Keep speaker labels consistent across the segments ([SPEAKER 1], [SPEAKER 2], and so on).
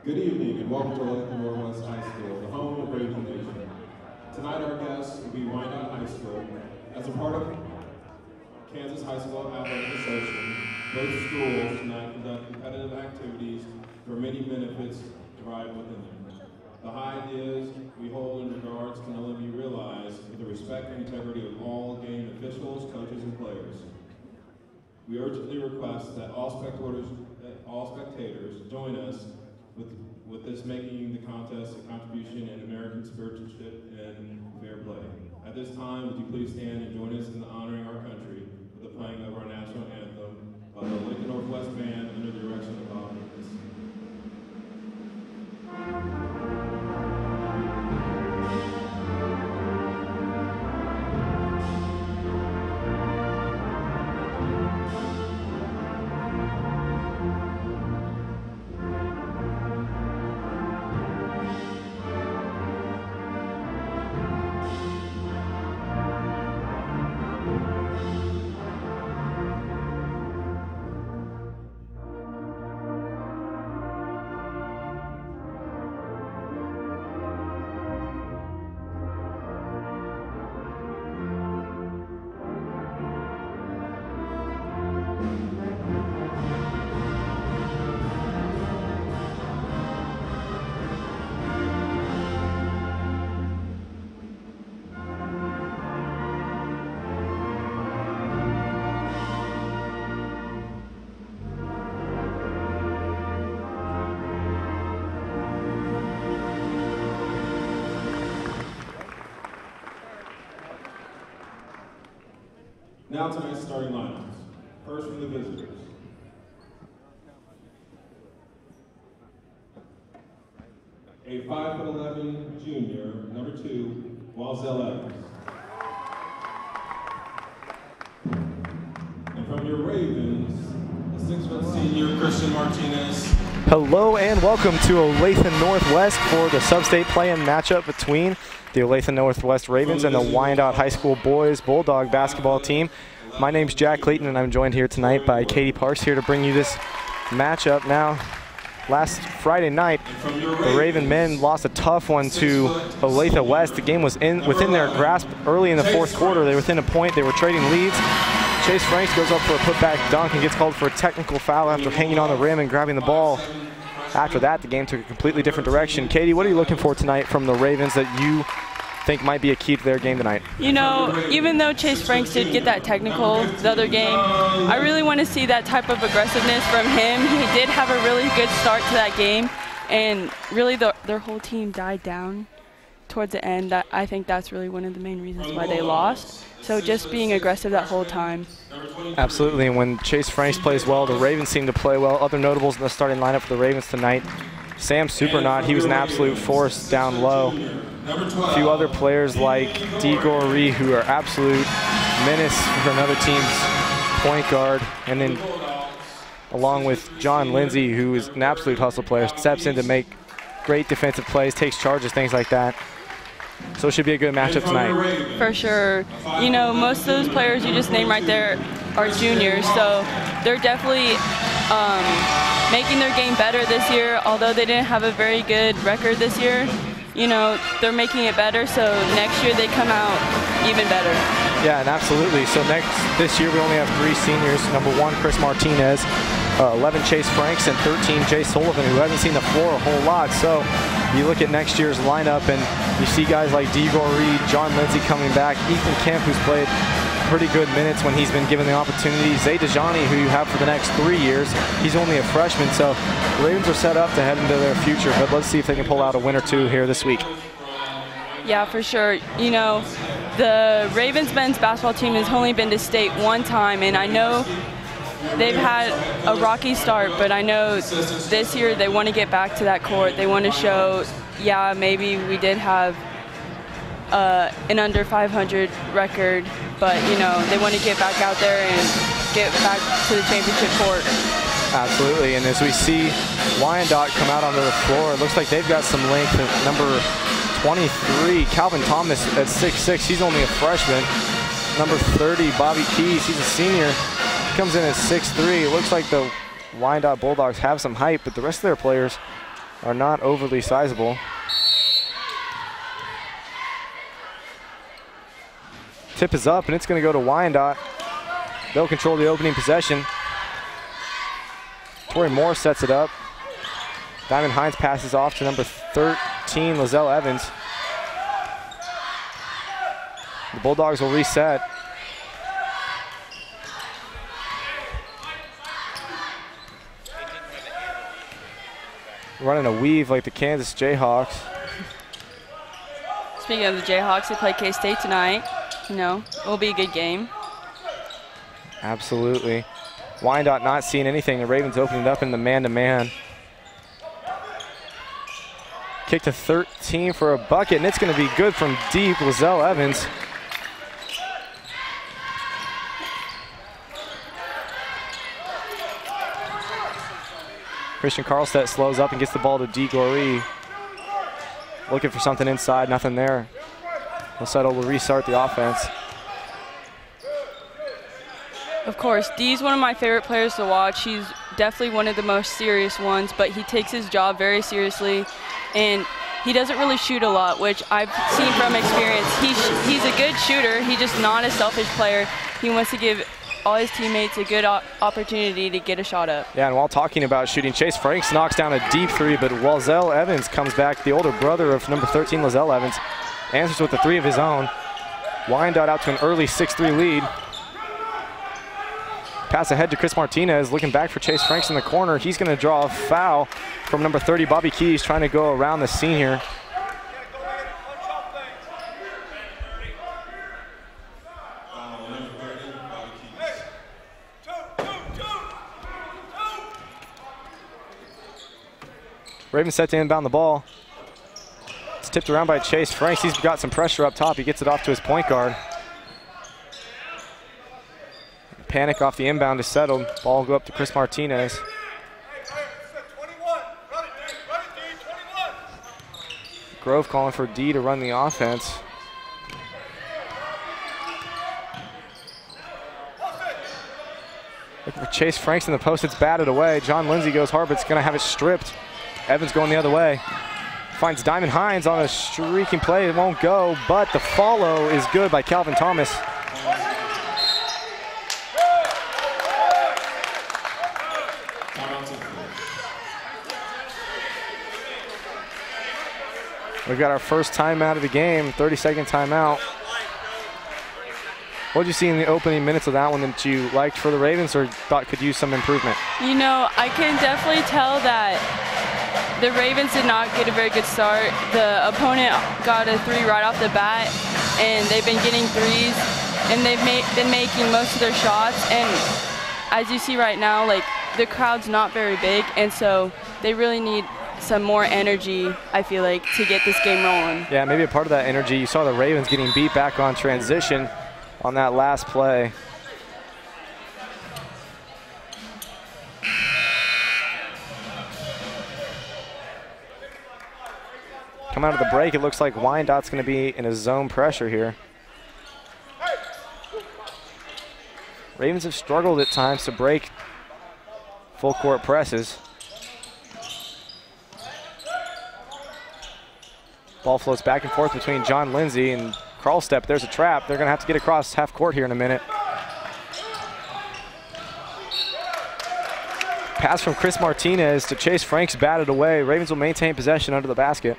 [SPEAKER 1] Good evening and welcome to Olathe Northwest High School, the home of Raven Nation. Tonight our guests will be Wyandotte High School. As a part of Kansas High School Athletic Association, both schools tonight conduct competitive activities where many benefits derive within them. The high ideas we hold in regards can only be realized with the respect and integrity of all game officials, coaches, and players. We urgently request that all spectators join us with this, making the contest a contribution in American sportsmanship and fair play. At this time, would you please stand and join us in honoring our country with the playing of our national anthem by the Olathe Northwest Band under the direction of Bob Lucas. Now tonight's starting lineups. First from the visitors. A 5'11" junior, number 2, Wazell Evans. And from your Ravens, a 6' senior, Christian Martinez.
[SPEAKER 2] Hello and welcome to Olathe Northwest for the sub-state play-in matchup between the Olathe Northwest Ravens and the Wyandotte High School boys Bulldog basketball team. My name's Jack Clayton and I'm joined here tonight by Katie Parks here to bring you this matchup. Now, last Friday night, the Raven men lost a tough one to Olathe West. The game was within their grasp early in the fourth quarter. They were within a point. They were trading leads. Chase Franks goes up for a putback dunk and gets called for a technical foul after hanging on the rim and grabbing the ball. After that, the game took a completely different direction. Katie, what are you looking for tonight from the Ravens that you think might be a key to their game tonight?
[SPEAKER 3] You know, even though Chase Franks did get that technical the other game, I really want to see that type of aggressiveness from him. He did have a really good start to that game, and really their whole team died down towards the end. I think that's really one of the main reasons why they lost. So just being aggressive that whole time.
[SPEAKER 2] Absolutely, and when Chase Franks plays well, the Ravens seem to play well. Other notables in the starting lineup for the Ravens tonight: Sam Supernaut, he was an absolute force down low. A few other players like D. Goree, who are absolute menace for another team's point guard. And then along with John Lindsay, who is an absolute hustle player, steps in to make great defensive plays, takes charges, things like that. So it should be a good matchup tonight.
[SPEAKER 3] For sure. You know, most of those players you just named right there are juniors, so they're definitely making their game better this year. Although they didn't have a very good record this year, you know, they're making it better, so next year they come out even better.
[SPEAKER 2] Yeah, and absolutely. So this year we only have 3 seniors. Number 1, Chris Martinez, 11, Chase Franks, and 13, Jay Sullivan, who hasn't seen the floor a whole lot. So you look at next year's lineup and you see guys like D. Goree, John Lindsay coming back, Ethan Kemp, who's played pretty good minutes when he's been given the opportunity, Zay Dejani, who you have for the next 3 years. He's only a freshman, so the Ravens are set up to head into their future, but let's see if they can pull out a win or two here this week.
[SPEAKER 3] Yeah, for sure. You know, the Ravens men's basketball team has only been to state 1 time, and I know they've had a rocky start, but I know this year they want to get back to that court. They want to show, yeah, maybe we did have an under 500 record, but, you know, they want to get back out there and get back to the championship court.
[SPEAKER 2] Absolutely, and as we see Wyandotte come out onto the floor, it looks like they've got some length. Number 23, Calvin Thomas at 6'6", he's only a freshman. Number 30, Bobby Keys, he's a senior, comes in at 6'3". It looks like the Wyandotte Bulldogs have some height, but the rest of their players are not overly sizable. Tip is up, and it's going to go to Wyandotte. They'll control the opening possession. Tori Moore sets it up. Diamond Hines passes off to number 13, Lizelle Evans. The Bulldogs will reset. Running a weave like the Kansas Jayhawks.
[SPEAKER 3] Speaking of the Jayhawks, they play K-State tonight. You know, it'll be a good game.
[SPEAKER 2] Absolutely. Wyandotte not seeing anything. The Ravens opening it up in the man-to-man. Kick to 13 for a bucket, and it's going to be good from deep. Lizelle Evans. Christian Carlstedt slows up and gets the ball to D. Glory. Looking for something inside, nothing there. He'll settle to restart the offense.
[SPEAKER 3] Of course, Dee's one of my favorite players to watch. He's definitely one of the most serious ones, but he takes his job very seriously, and he doesn't really shoot a lot, which I've seen from experience. He's a good shooter. He's just not a selfish player. He wants to give all his teammates a good opportunity to get a shot up.
[SPEAKER 2] Yeah, and while talking about shooting, Chase Franks knocks down a deep three, but Lizelle Evans comes back, the older brother of number 13, Lizelle Evans, answers with a three of his own. Wyandotte out to an early 6-3 lead. Pass ahead to Chris Martinez, looking back for Chase Franks in the corner. He's going to draw a foul from number 30, Bobby Keys, trying to go around the scene here. Ravens set to inbound the ball. It's tipped around by Chase Franks. He's got some pressure up top. He gets it off to his point guard. Panic off the inbound is settled. Ball will go up to Chris Martinez. Grove calling for D to run the offense. Looking for Chase Franks in the post. It's batted away. John Lindsay goes hard, but it's going to have it stripped. Evans going the other way. Finds Diamond Hines on a streaking play. It won't go, but the follow is good by Calvin Thomas. We've got our first timeout of the game, 30-second timeout. What did you see in the opening minutes of that one that you liked for the Ravens or thought could use some improvement?
[SPEAKER 3] You know, I can definitely tell that the Ravens did not get a very good start. The opponent got a three right off the bat, and they've been getting threes, and they've been making most of their shots. And as you see right now, like, the crowd's not very big, and so they really need some more energy, I feel like, to get this game rolling. Yeah,
[SPEAKER 2] maybe a part of that energy. You saw the Ravens getting beat back on transition on that last play. Come out of the break, it looks like Wyandotte's going to be in a zone pressure here. Ravens have struggled at times to break full court presses. Ball floats back and forth between John Lindsay and Carlstedt. There's a trap. They're going to have to get across half court here in a minute. Pass from Chris Martinez to Chase Franks, batted away. Ravens will maintain possession under the basket.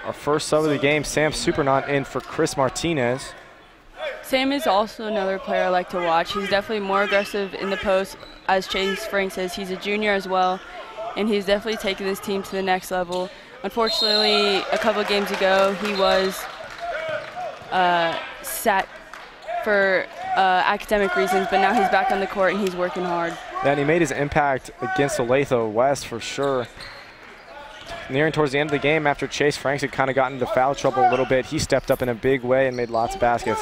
[SPEAKER 2] Our first sub of the game, Sam Supernaut in for Chris Martinez.
[SPEAKER 3] Sam is also another player I like to watch. He's definitely more aggressive in the post, as Chase Franks is. He's a junior as well, and he's definitely taken this team to the next level. Unfortunately, a couple of games ago, he was sat for academic reasons, but now he's back on the court and he's working hard.
[SPEAKER 2] Yeah, and he made his impact against Olathe West for sure. Nearing towards the end of the game, after Chase Franks had kind of gotten into foul trouble a little bit, he stepped up in a big way and made lots of baskets.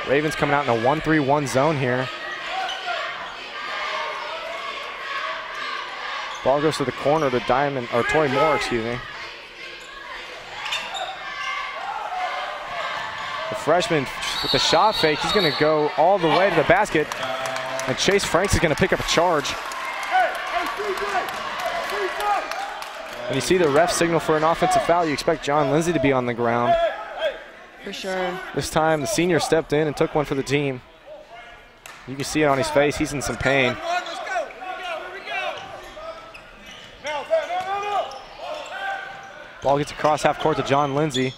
[SPEAKER 2] Ravens coming out in a 1-3-1 zone here. Ball goes to the corner to Tori Moore, excuse me. The freshman with the shot fake, he's going to go all the way to the basket. And Chase Franks is going to pick up a charge. When you see the ref signal for an offensive foul, you expect John Lindsay to be on the ground.
[SPEAKER 3] For sure.
[SPEAKER 2] This time, the senior stepped in and took one for the team. You can see it on his face. He's in some pain. Ball gets across half court to John Lindsay.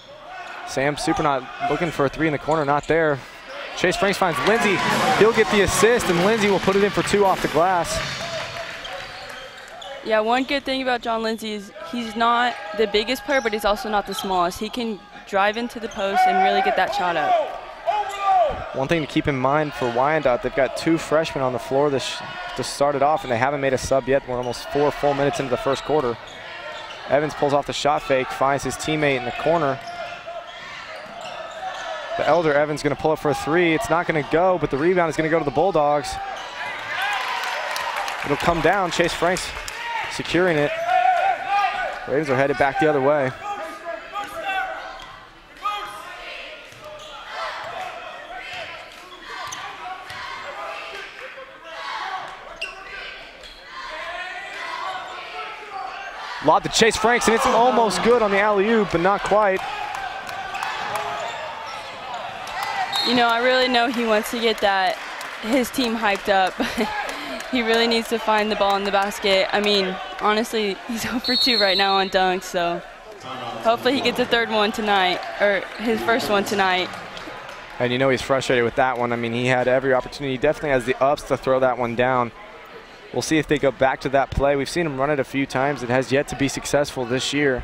[SPEAKER 2] Sam Supernaut looking for a three in the corner, not there. Chase Franks finds Lindsay. He'll get the assist, and Lindsay will put it in for two off the glass.
[SPEAKER 3] Yeah, one good thing about John Lindsay is he's not the biggest player, but he's also not the smallest. He can drive into the post and really get that shot up.
[SPEAKER 2] One thing to keep in mind for Wyandotte, they've got two freshmen on the floor to start it off, and they haven't made a sub yet. We're almost 4 full minutes into the first quarter. Evans pulls off the shot fake, finds his teammate in the corner. The elder Evans going to pull up for a three. It's not going to go, but the rebound is going to go to the Bulldogs. It'll come down. Chase Franks securing it. Ravens are headed back the other way. Lob to Chase Franks, and it's almost good on the alley-oop, but not quite.
[SPEAKER 3] You know, I really know he wants to get his team hyped up. He really needs to find the ball in the basket. I mean, honestly, he's 0 for 2 right now on dunks, so hopefully he gets a third one tonight, or his first one tonight.
[SPEAKER 2] And you know he's frustrated with that one. I mean, he had every opportunity. He definitely has the ups to throw that one down. We'll see if they go back to that play. We've seen him run it a few times. It has yet to be successful this year.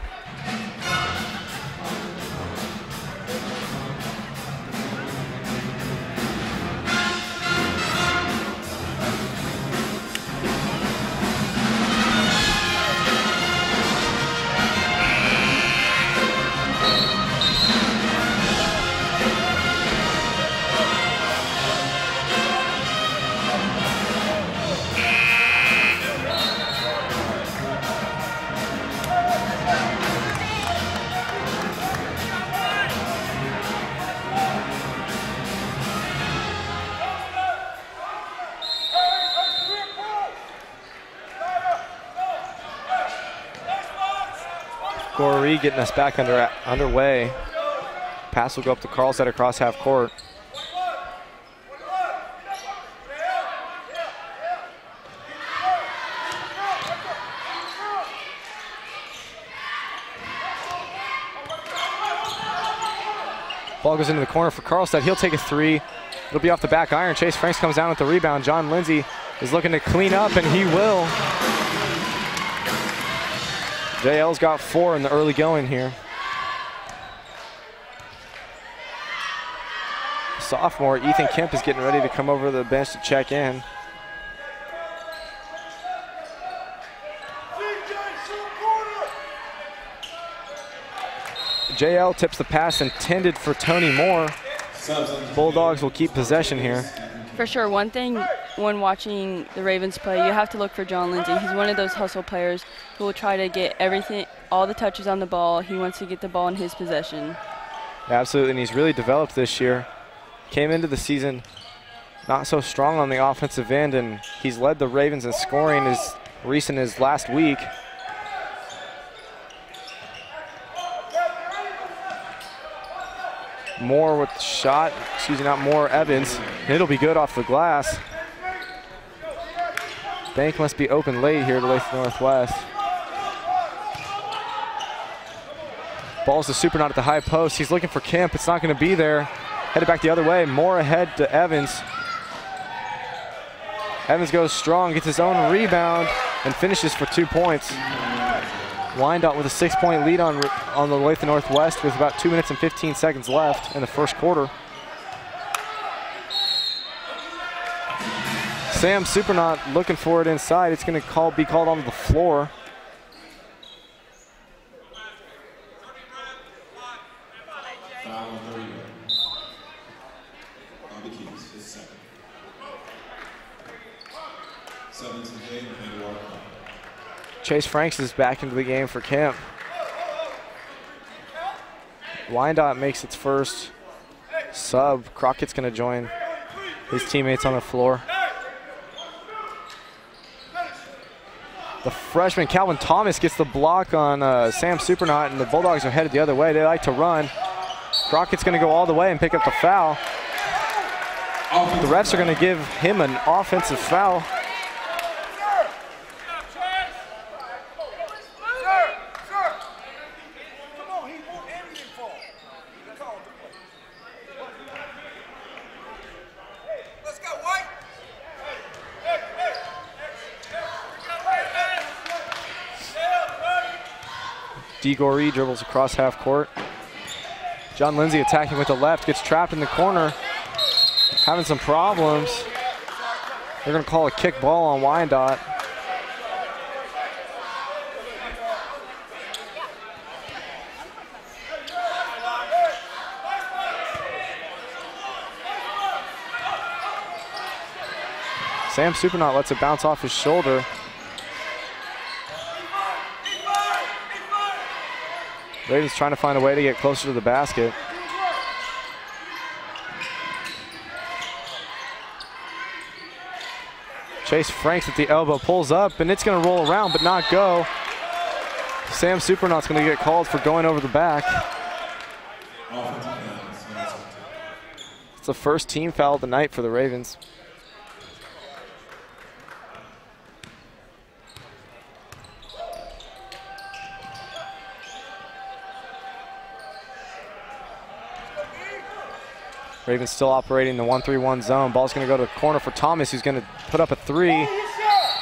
[SPEAKER 2] Goree getting us back underway. Pass will go up to Carlstead across half court. Ball goes into the corner for Carlstead. He'll take a three. It'll be off the back iron. Chase Franks comes down with the rebound. John Lindsay is looking to clean up, and he will. JL's got 4 in the early going here. Sophomore Ethan Kemp is getting ready to come over to the bench to check in. JL tips the pass intended for Tony Moore. Bulldogs will keep possession here.
[SPEAKER 3] For sure, one thing when watching the Ravens play, you have to look for John Lindsay. He's one of those hustle players who will try to get everything, all the touches on the ball. He wants to get the ball in his possession.
[SPEAKER 2] Absolutely, and he's really developed this year. Came into the season not so strong on the offensive end, and he's led the Ravens in scoring as recent as last week. Moore with the shot, not Moore, Evans. It'll be good off the glass. Bank must be open late here to Olathe Northwest. Ball's to Supernaut at the high post. He's looking for Kemp. It's not going to be there. Headed back the other way. Moore ahead to Evans. Evans goes strong, gets his own rebound, and finishes for 2 points. Wyandotte with a 6-point lead on the Olathe Northwest with about 2 minutes and 15 seconds left in the first quarter. Sam Supernaut looking for it inside. It's going to be called onto the floor. Chase Franks is back into the game for Kemp. Wyandotte makes its first sub. Crockett's going to join his teammates on the floor. The freshman Calvin Thomas gets the block on Sam Supernaut, and the Bulldogs are headed the other way. They like to run. Crockett's going to go all the way and pick up the foul. The refs are going to give him an offensive foul. DeGorey dribbles across half court. John Lindsay attacking with the left, gets trapped in the corner, having some problems. They're going to call a kick ball on Wyandotte. Sam Supernaut lets it bounce off his shoulder. Ravens trying to find a way to get closer to the basket. Chase Franks at the elbow, pulls up, and it's going to roll around but not go. Sam Supernaut's going to get called for going over the back. It's the first team foul of the night for the Ravens. Ravens still operating the 1-3-1 zone. Ball's going to go to the corner for Thomas, who's going to put up a three.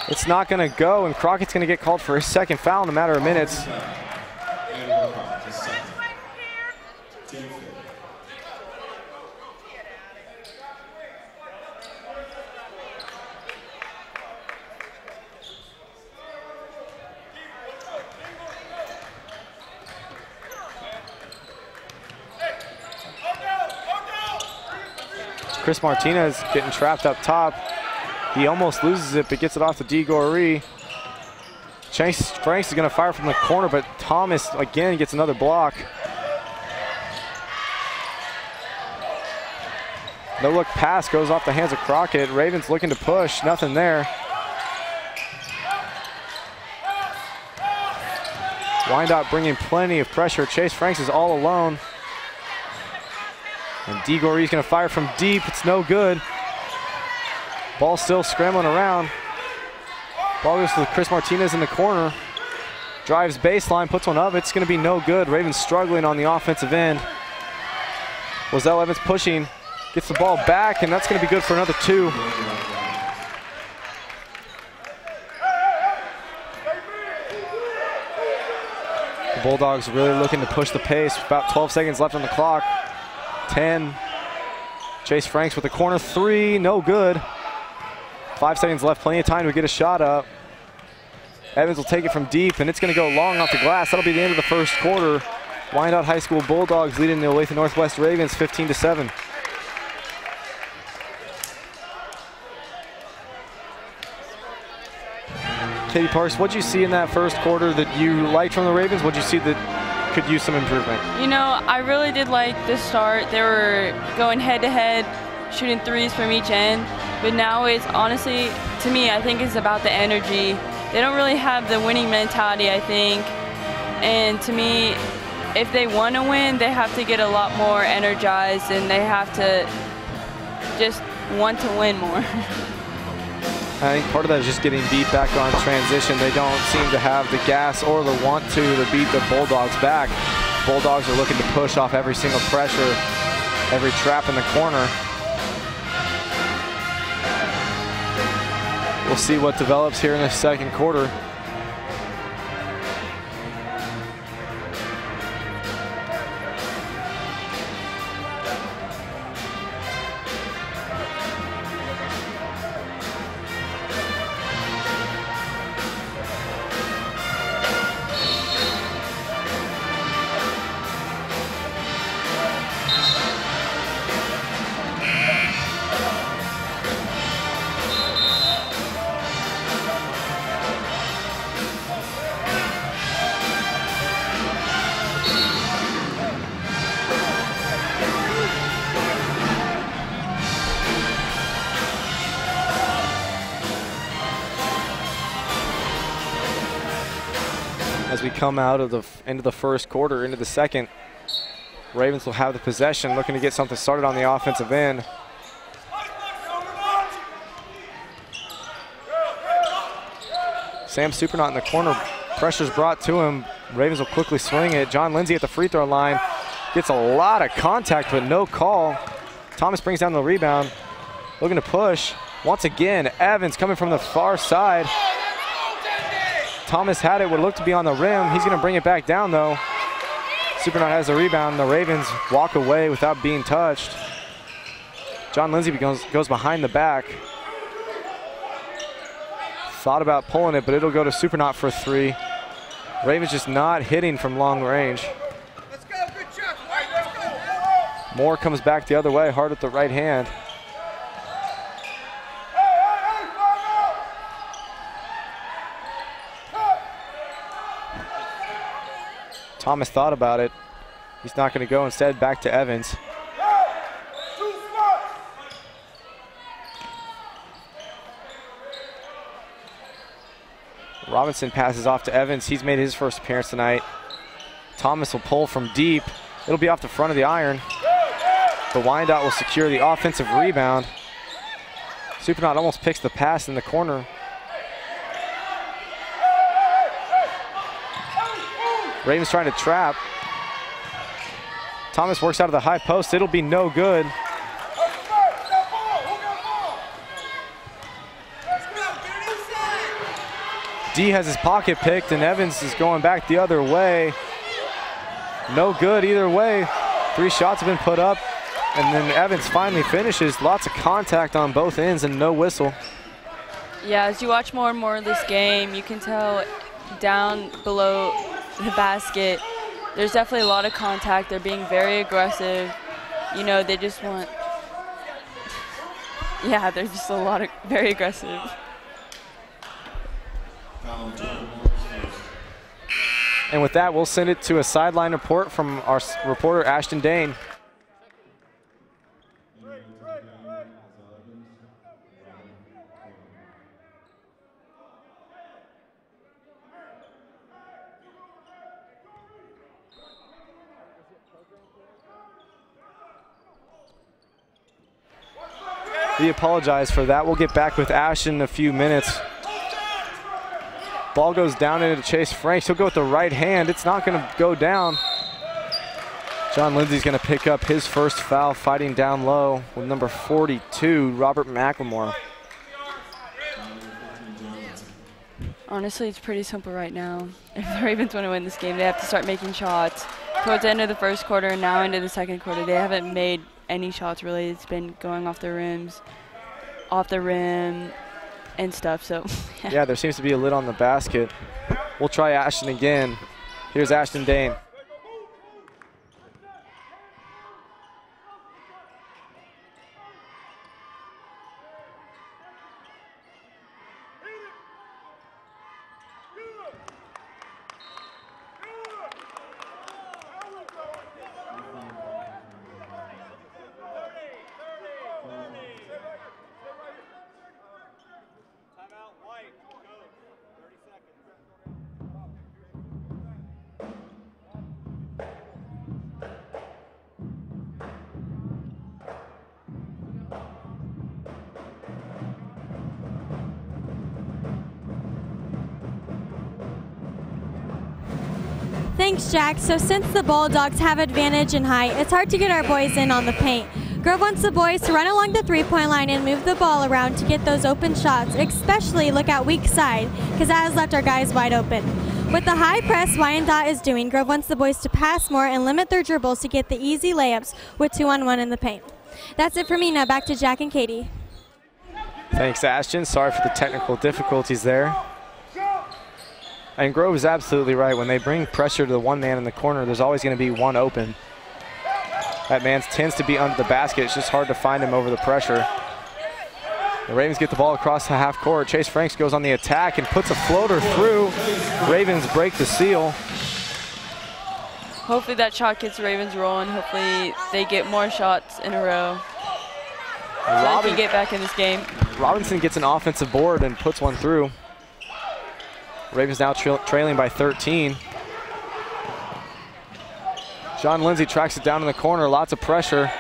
[SPEAKER 2] It's not going to go, and Crockett's going to get called for his second foul in a matter of minutes. Chris Martinez getting trapped up top. He almost loses it, but gets it off to DeGorey. Chase Franks is going to fire from the corner, but Thomas again gets another block. No look pass goes off the hands of Crockett. Ravens looking to push, nothing there. Wyandotte bringing plenty of pressure. Chase Franks is all alone. And DeGorey's going to fire from deep. It's no good. Ball still scrambling around. Ball goes to Chris Martinez in the corner. Drives baseline, puts one up. It's going to be no good. Ravens struggling on the offensive end. Wazell Evans pushing. Gets the ball back, and that's going to be good for another two. The Bulldogs really looking to push the pace. About 12 seconds left on the clock. 10. Chase Franks with the corner three, no good. 5 seconds left, plenty of time to get a shot up. Evans will take it from deep, and it's going to go long off the glass. That'll be the end of the first quarter. Wyandotte High School Bulldogs leading the Olathe Northwest Ravens 15-7. Katie Parks, what'd you see in that first quarter that you liked from the Ravens? What'd you see that could use some improvement?
[SPEAKER 3] You know, I really did like the start. They were going head-to-head, shooting threes from each end. But now it's honestly, to me, I think it's about the energy. They don't really have the winning mentality, I think. And to me, if they want to win, they have to get a lot more energized, and they have to just want to win more.
[SPEAKER 2] I think part of that is just getting beat back on transition. They don't seem to have the gas or the want to beat the Bulldogs back. Bulldogs are looking to push off every single pressure, every trap in the corner. We'll see what develops here in the second quarter. we come out of the into the first quarter, into the second. Ravens will have the possession, looking to get something started on the offensive end. Sam Supernaut in the corner. Pressure's brought to him. Ravens will quickly swing it. John Lindsay at the free throw line. Gets a lot of contact, but no call. Thomas brings down the rebound. Looking to push. Once again, Evans coming from the far side. Thomas had it, would look to be on the rim. He's going to bring it back down, though. Supernaut has the rebound. The Ravens walk away without being touched. John Lindsay goes behind the back. Thought about pulling it, but it'll go to Supernaut for 3. Ravens just not hitting from long range.
[SPEAKER 4] Let's go, good job, White, let's go.
[SPEAKER 2] Moore comes back the other way, hard at the right hand. Thomas thought about it. He's not going to go. Instead, back to Evans. Robinson passes off to Evans. He's made his first appearance tonight. Thomas will pull from deep. It'll be off the front of the iron. The Wyandotte will secure the offensive rebound. Supernaut almost picks the pass in the corner. Ravens trying to trap. Thomas works out of the high post. It'll be no good. D has his pocket picked, and Evans is going back the other way. No good either way. 3 shots have been put up, and then Evans finally finishes. Lots of contact on both ends and no whistle.
[SPEAKER 3] Yeah, as you watch more and more of this game, you can tell down below the basket, there's definitely a lot of contact. They're being very aggressive. You know, they just want, yeah, there's just a lot of very aggressive.
[SPEAKER 2] And with that, we'll send it to a sideline report from our reporter, Ashton Dane. We apologize for that. We'll get back with Ashton in a few minutes. Ball goes down into Chase Franks. He'll go with the right hand. It's not going to go down. John Lindsay's going to pick up his first foul, fighting down low with number 42, Robert McLemore.
[SPEAKER 3] Honestly, it's pretty simple right now. If the Ravens want to win this game, they have to start making shots. Towards the end of the first quarter and now into the second quarter, they haven't made any shots really. It's been going off the rim and stuff, so.
[SPEAKER 2] Yeah, there seems to be a lid on the basket. We'll try Ashton again. Here's Ashton Dane.
[SPEAKER 5] Thanks, Jack. So since the Bulldogs have advantage in height, it's hard to get our boys in on the paint. Grove wants the boys to run along the three-point line and move the ball around to get those open shots, especially look out weak side, because that has left our guys wide open. With the high press Wyandotte is doing, Grove wants the boys to pass more and limit their dribbles to get the easy layups with 2-on-1 in the paint. That's it for me. Now back to Jack and Katie.
[SPEAKER 2] Thanks, Ashton. Sorry for the technical difficulties there. And Grove is absolutely right. When they bring pressure to the one man in the corner, there's always going to be one open. That man tends to be under the basket. It's just hard to find him over the pressure. The Ravens get the ball across the half court. Chase Franks goes on the attack and puts a floater through. Ravens break the seal.
[SPEAKER 3] Hopefully that shot gets the Ravens rolling. Hopefully they get more shots in a row. So they can get back in this game.
[SPEAKER 2] Robinson gets an offensive board and puts one through. Ravens now trailing by 13. John Lindsay tracks it down in the corner, lots of pressure.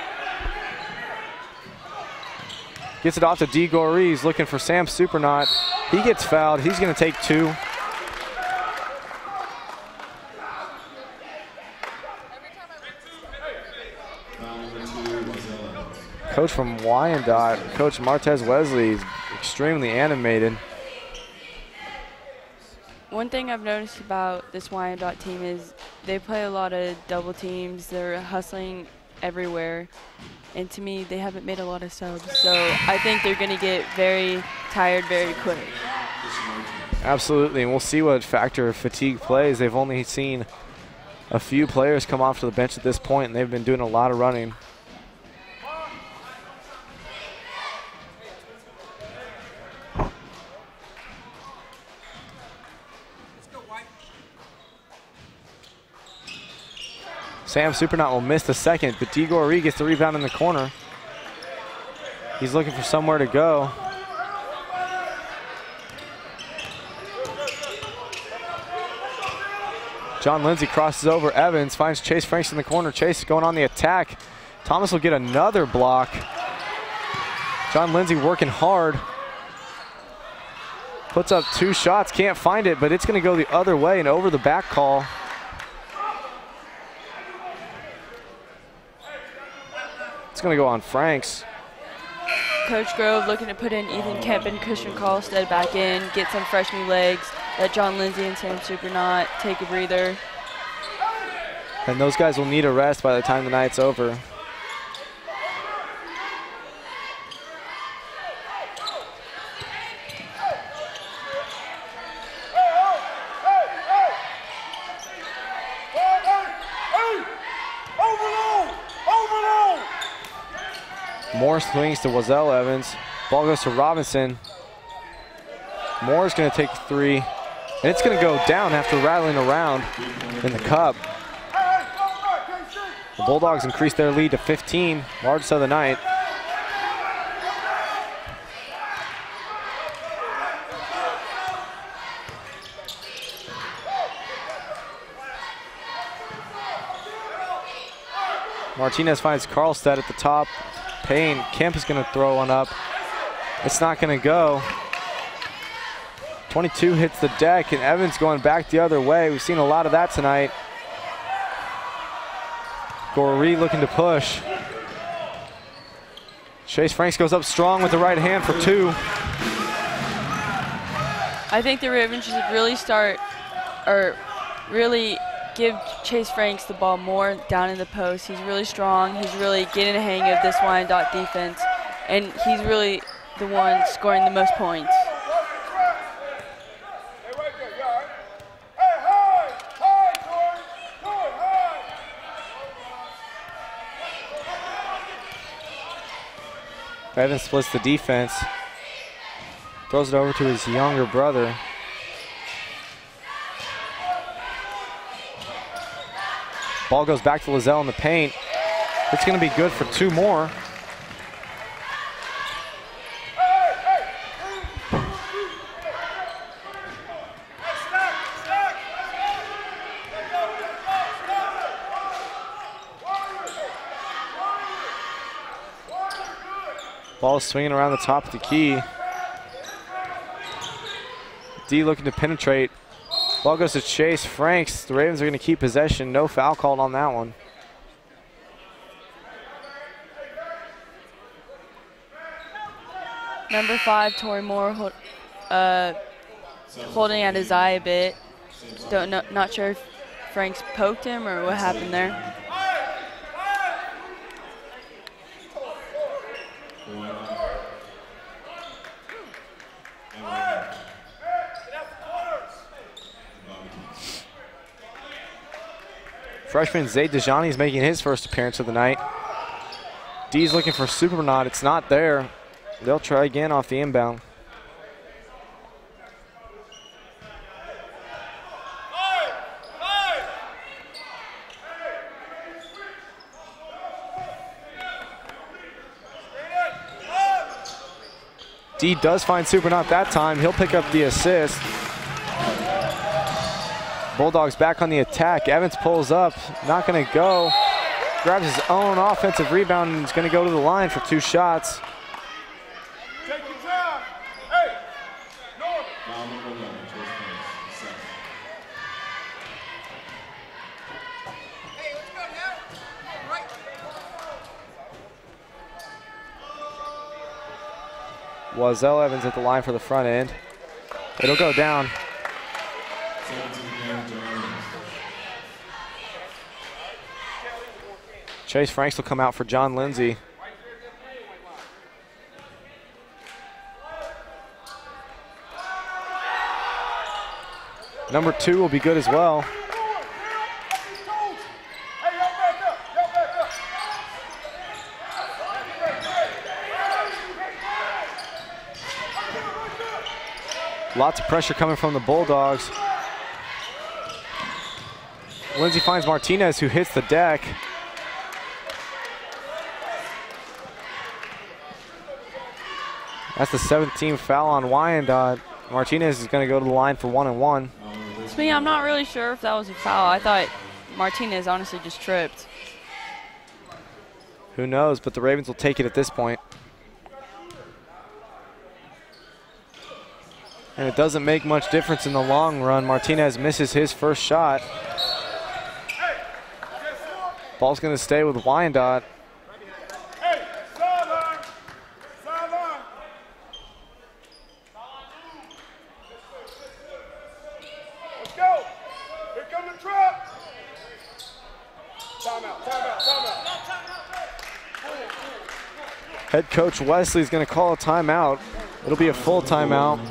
[SPEAKER 2] Gets it off to D. Goree. He's looking for Sam Supernaut. He gets fouled. He's going to take 2. Coach from Wyandotte, Coach Martez Wesley, is extremely animated.
[SPEAKER 3] One thing I've noticed about this Wyandotte team is they play a lot of double teams. They're hustling everywhere. And to me, they haven't made a lot of subs. So I think they're going to get very tired very quick.
[SPEAKER 2] Absolutely, and we'll see what factor fatigue plays. They've only seen a few players come off to the bench at this point, and they've been doing a lot of running. Sam Supernaut will miss the second, but D. Goree gets the rebound in the corner. He's looking for somewhere to go. John Lindsay crosses over Evans, finds Chase Franks in the corner. Chase going on the attack. Thomas will get another block. John Lindsay working hard. Puts up 2 shots, can't find it, but it's going to go the other way and over the back call. It's going to go on Franks.
[SPEAKER 3] Coach Grove looking to put in Ethan Kemp and Christian Carlstead back in, get some fresh new legs, let John Lindsay and Sam Supernaut take a breather.
[SPEAKER 2] And those guys will need a rest by the time the night's over. Moore swings to Wazell Evans. Ball goes to Robinson. Moore's going to take 3. And it's going to go down after rattling around in the cup. The Bulldogs increase their lead to 15, largest of the night. Martinez finds Carlstead at the top. Payne, Kemp is going to throw one up. It's not going to go. 22 hits the deck, and Evans going back the other way. We've seen a lot of that tonight. Goree looking to push. Chase Franks goes up strong with the right hand for 2.
[SPEAKER 3] I think the Ravens should really give Chase Franks the ball more down in the post. He's really strong. He's really getting a hang of this Wyandotte defense, and he's really the one scoring the most points.
[SPEAKER 2] Evans splits the defense. Throws it over to his younger brother. Ball goes back to Lizelle in the paint. It's going to be good for 2 more. Ball swinging around the top of the key. D looking to penetrate. Ball goes to Chase Franks. The Ravens are going to keep possession. No foul called on that one.
[SPEAKER 3] Number 5, Tori Moore, holding at his eye a bit. Not sure if Franks poked him or what happened there.
[SPEAKER 2] Freshman Zay Dejani is making his first appearance of the night. D's looking for Supernaut. It's not there. They'll try again off the inbound. D does find Supernaut that time. He'll pick up the assist. Bulldogs back on the attack. Evans pulls up, not going to go. Grabs his own offensive rebound and is going to go to the line for 2 shots.
[SPEAKER 4] Take your time. Hey, Norman.
[SPEAKER 1] Foul number 11, Chase Franks, second.
[SPEAKER 4] Hey, let's go now. Right.
[SPEAKER 2] Wazell Evans at the line for the front end. It'll go down.
[SPEAKER 1] 17-man Jones.
[SPEAKER 2] Chase Franks will come out for John Lindsay. Number 2 will be good as well.
[SPEAKER 4] Hey, y'all back up. Y'all back up.
[SPEAKER 2] Lots of pressure coming from the Bulldogs. Lindsay finds Martinez, who hits the deck. That's the 17th foul on Wyandotte. Martinez is going to go to the line for 1-and-1.
[SPEAKER 3] To me, I'm not really sure if that was a foul. I thought Martinez honestly just tripped.
[SPEAKER 2] Who knows, but the Ravens will take it at this point. And it doesn't make much difference in the long run. Martinez misses his first shot. Ball's going to stay with Wyandotte.
[SPEAKER 4] Hey, sideline. Sideline. Let's go. Here come the trap. Timeout, timeout, timeout.
[SPEAKER 2] Head coach Wesley is going to call a timeout. It'll be a full timeout.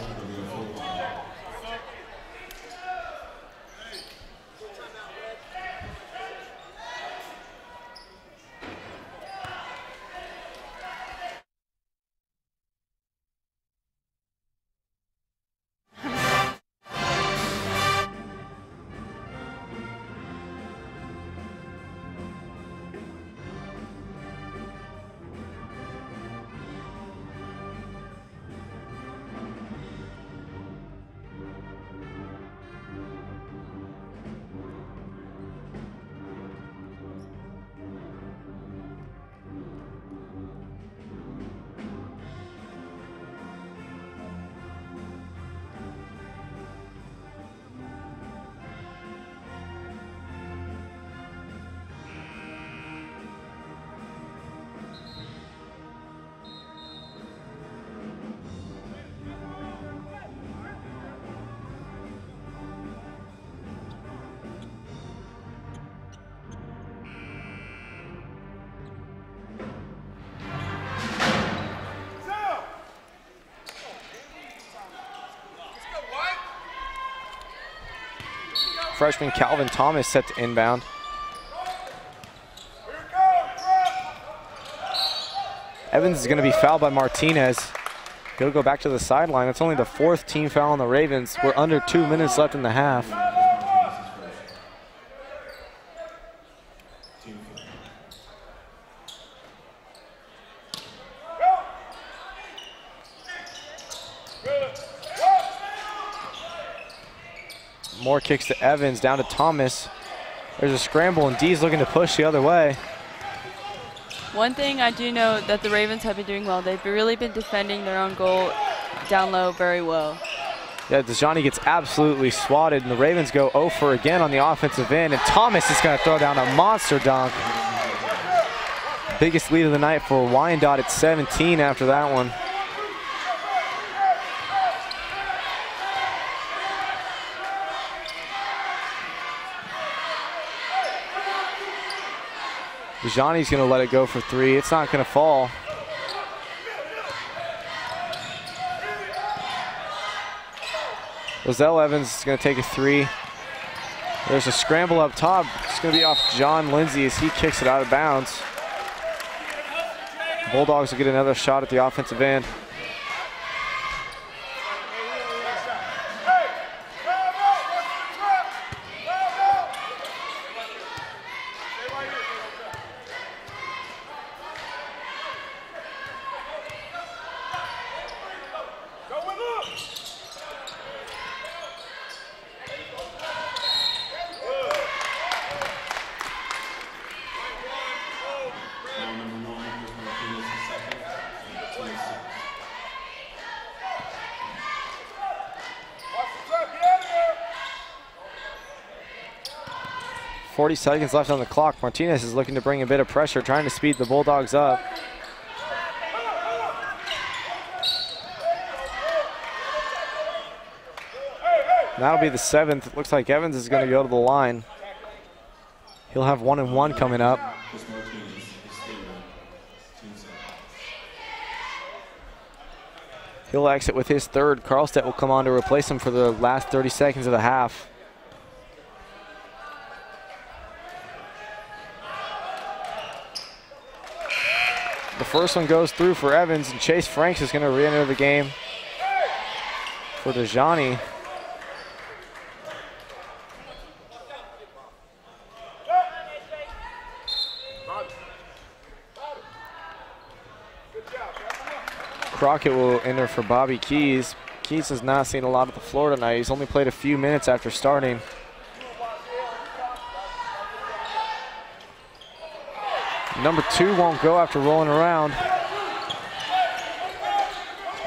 [SPEAKER 2] Freshman Calvin Thomas set to inbound. Evans is going to be fouled by Martinez. He'll go back to the sideline. It's only the 4th team foul on the Ravens. We're under 2 minutes left in the half. More kicks to Evans, down to Thomas. There's a scramble, and D's looking to push the other way.
[SPEAKER 3] One thing I do know that the Ravens have been doing well, they've really been defending their own goal down low very well.
[SPEAKER 2] Yeah, Dejani gets absolutely swatted, and the Ravens go 0 for again on the offensive end, and Thomas is going to throw down a monster dunk. Biggest lead of the night for Wyandotte at 17 after that one. Dejani's going to let it go for 3. It's not going to fall. Roselle Evans is going to take a 3. There's a scramble up top. It's going to be off John Lindsay as he kicks it out of bounds. Bulldogs will get another shot at the offensive end. 40 seconds left on the clock. Martinez is looking to bring a bit of pressure, trying to speed the Bulldogs up. That'll be the 7th. It looks like Evans is going to go to the line. He'll have 1-and-1 coming up. He'll exit with his 3rd. Carlstedt will come on to replace him for the last 30 seconds of the half. The first one goes through for Evans, and Chase Franks is going to re-enter the game for Dejani. Crockett will enter for Bobby Keys. Keys has not seen a lot of the floor tonight. He's only played a few minutes after starting. Number 2 won't go after rolling around.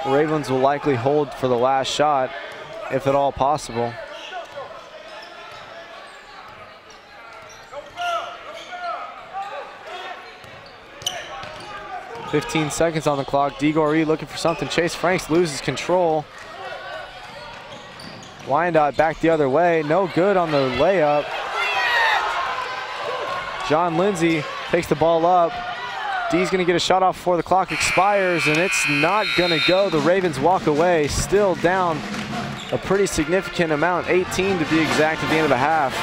[SPEAKER 2] Ravens will likely hold for the last shot, if at all possible. 15 seconds on the clock. DeGoree looking for something. Chase Franks loses control. Wyandotte back the other way. No good on the layup. John Lindsay takes the ball up. D's going to get a shot off before the clock expires, and it's not going to go. The Ravens walk away, still down a pretty significant amount, 18 to be exact at the end of the half.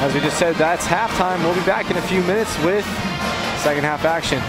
[SPEAKER 2] As we just said, that's halftime. We'll be back in a few minutes with second half action.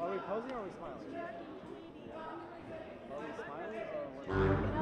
[SPEAKER 6] Are we posing or are we smiling? Are we smiling or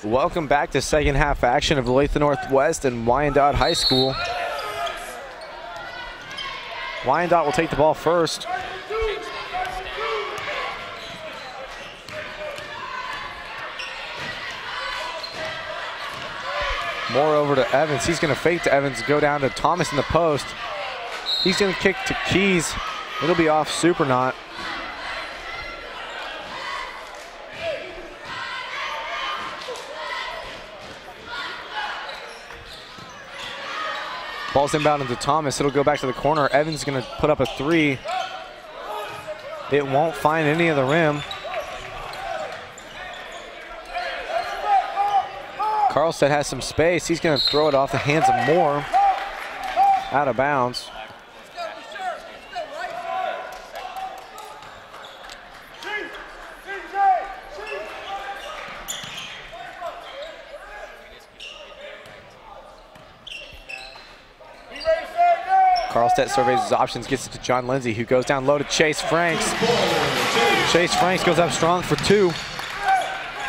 [SPEAKER 2] Welcome back to second half action of Olathe Northwest and Wyandotte High School. Wyandotte will take the ball first. More over to Evans. He's going to fake to Evans, go down to Thomas in the post. He's going to kick to Keys. It'll be off Super Knot. Ball's inbound into Thomas. It'll go back to the corner. Evans is going to put up a three. It won't find any of the rim. Carlstead has some space. He's going to throw it off the hands of Moore. Out of bounds. Carlstead surveys his options, gets it to John Lindsay, who goes down low to Chase Franks. Chase Franks goes up strong for two.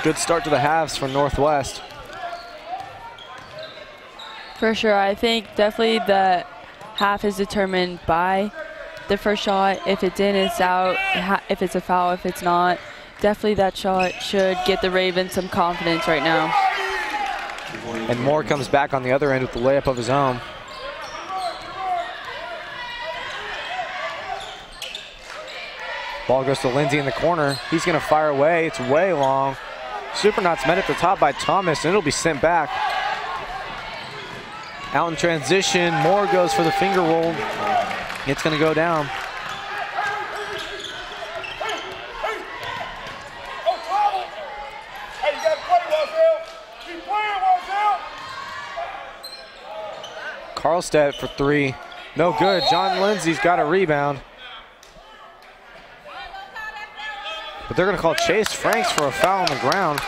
[SPEAKER 2] Good start to the halves for Northwest.
[SPEAKER 3] For sure, I think definitely the half is determined by the first shot. If it's in, it's out. If it's a foul, if it's not. definitely that shot should get the Ravens some confidence right now.
[SPEAKER 2] And Moore comes back on the other end with the layup of his own. Ball goes to Lindsay in the corner. He's going to fire away. It's way long. Supernauts met at the top by Thomas, and it'll be sent back. Out in transition, Moore goes for the finger roll. It's going to go down. Carlstead for three. No good. John Lindsay's got a rebound. But they're going to call Chase Franks for a foul on the ground.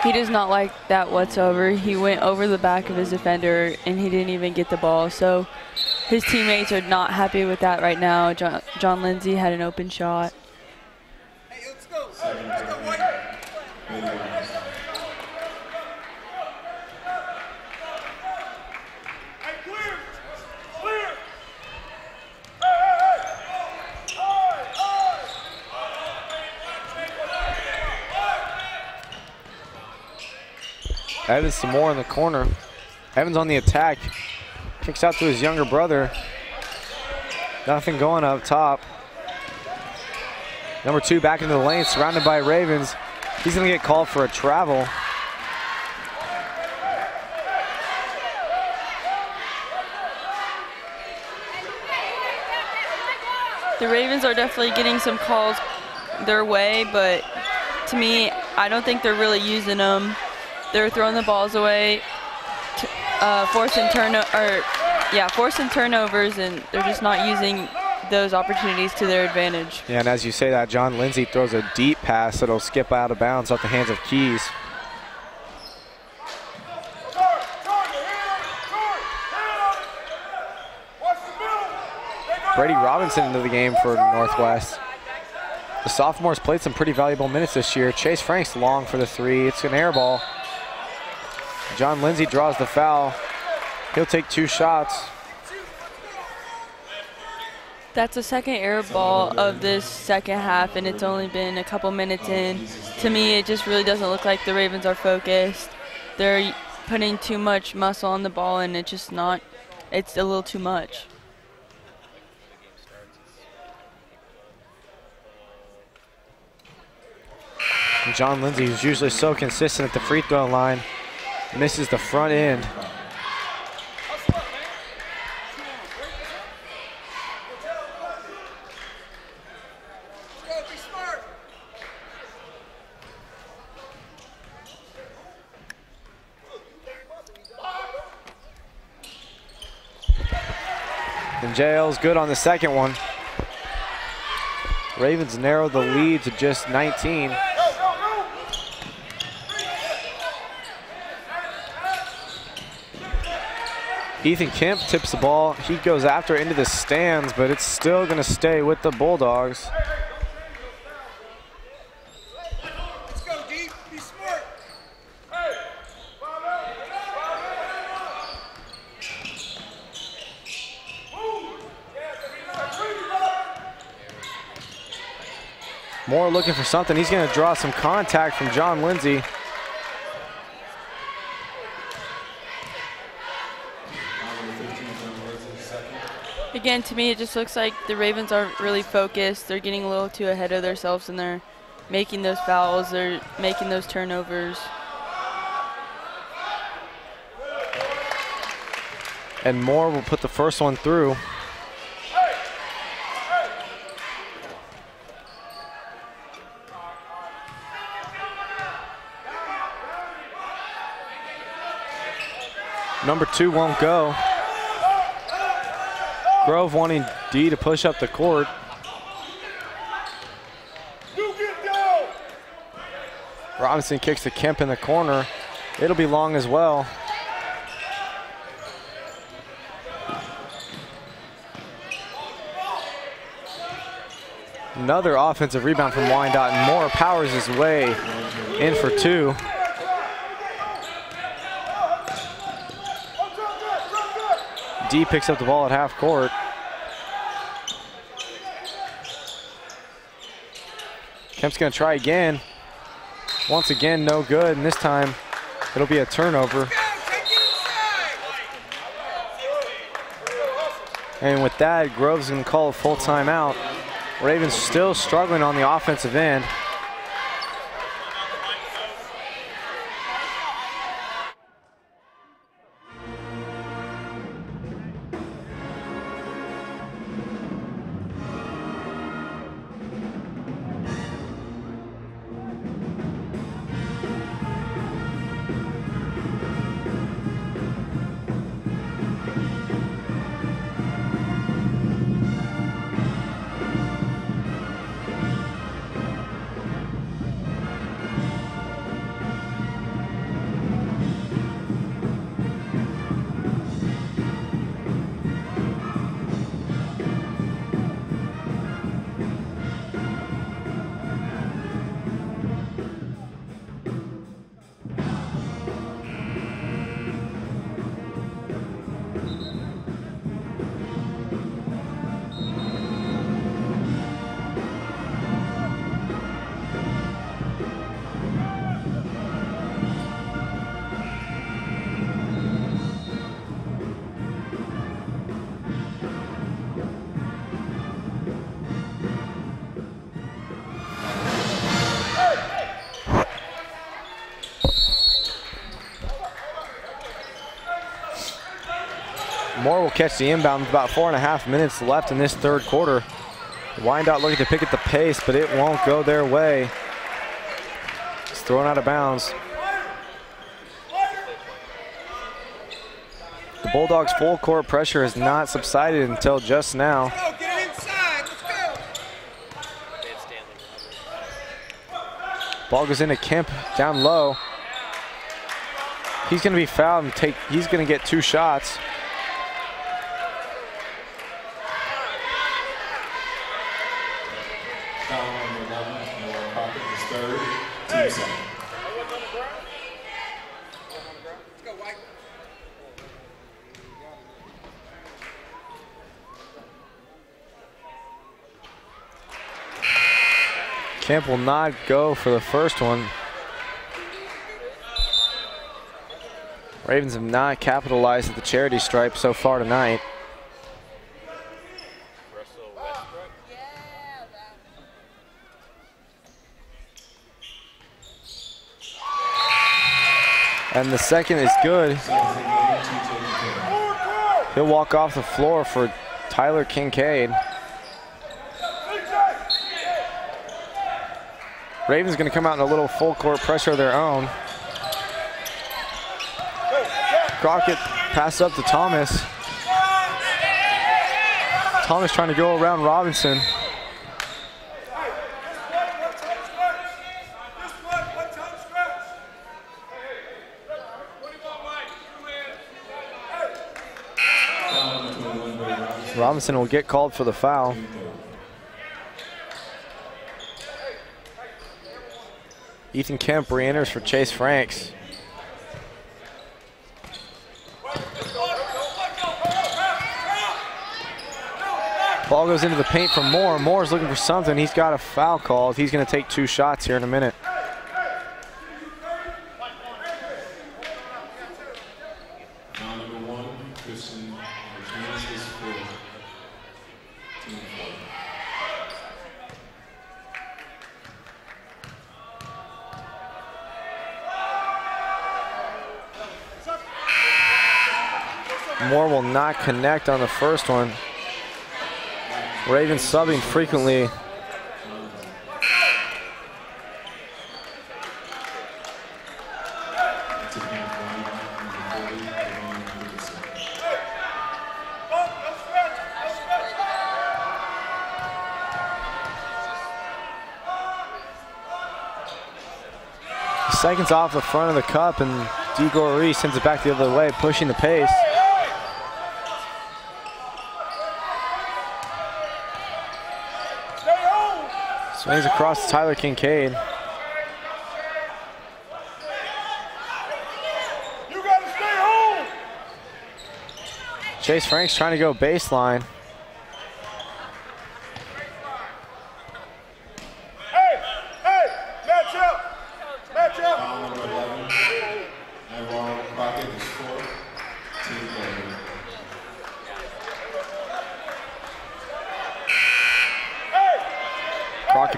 [SPEAKER 3] He does not like that whatsoever. He went over the back of his defender, and he didn't even get the ball. So his teammates are not happy with that right now. John Lindsay had an open shot.
[SPEAKER 4] Hey, let's go. Let's go, White.
[SPEAKER 2] Evans some more in the corner. Evans on the attack. Kicks out to his younger brother. Nothing going up top. Number 2 back into the lane, surrounded by Ravens. He's going to get called for a travel.
[SPEAKER 3] The Ravens are definitely getting some calls their way, but to me, I don't think they're really using them. They're throwing the balls away, forcing turnovers, and they're just not using those opportunities to their advantage.
[SPEAKER 2] Yeah, and as you say that, John Lindsay throws a deep pass that'll skip out of bounds off the hands of Keys. Brady Robinson into the game for Northwest. The sophomore's played some pretty valuable minutes this year. Chase Franks long for the three. It's an air ball. John Lindsay draws the foul. He'll take 2 shots.
[SPEAKER 3] That's the second air ball of this second half, and it's only been a couple minutes in. To me, it just really doesn't look like the Ravens are focused. They're putting too much muscle on the ball, and it's just not, it's a little too much.
[SPEAKER 2] And John Lindsay, who's usually so consistent at the free throw line, misses the front end. And JL's good on the second one. Ravens narrow the lead to just 19. Ethan Kemp tips the ball. He goes after it into the stands, but it's still going to stay with the Bulldogs.
[SPEAKER 4] Let's go, D. Be smart. Hey.
[SPEAKER 2] Moore looking for something. He's going to draw some contact from John Lindsay.
[SPEAKER 3] Again, to me, it just looks like the Ravens aren't really focused. They're getting a little too ahead of themselves, and they're making those fouls. They're making those turnovers.
[SPEAKER 2] And Moore will put the first one through. Number 2 won't go. Grove wanting D to push up the court. Robinson kicks to Kemp in the corner. It'll be long as well. Another offensive rebound from Wyandotte, and Moore powers his way in for 2. D picks up the ball at half court. Kemp's going to try again. Once again, no good, and this time it'll be a turnover. And with that, Grove's going to call a full timeout. Ravens still struggling on the offensive end. Moore will catch the inbound with about 4.5 minutes left in this third quarter. Wyandotte looking to pick at the pace, but it won't go their way. It's thrown out of bounds. The Bulldogs' full court pressure has not subsided until just now.
[SPEAKER 4] Get inside. Let's go.
[SPEAKER 2] Ball goes into Kemp down low. He's going to be fouled and he's going to get 2 shots. Kemp will not go for the first one. Ravens have not capitalized at the charity stripe so far tonight. And the second is good. He'll walk off the floor for Tyler Kincaid. Ravens going to come out in a little full court pressure of their own. Crockett pass up to Thomas. Thomas trying to go around Robinson. Robinson will get called for the foul. Ethan Kemp re-enters for Chase Franks. Ball goes into the paint from Moore. Moore's looking for something. He's got a foul called. He's going to take 2 shots here in a minute. Moore will not connect on the first one. Ravens subbing frequently. Seconds off the front of the cup, and DeGoree sends it back the other way, pushing the pace. Swings across to Tyler Kincaid.
[SPEAKER 4] You gotta stay home.
[SPEAKER 2] Chase Franks trying to go baseline.
[SPEAKER 4] Hey,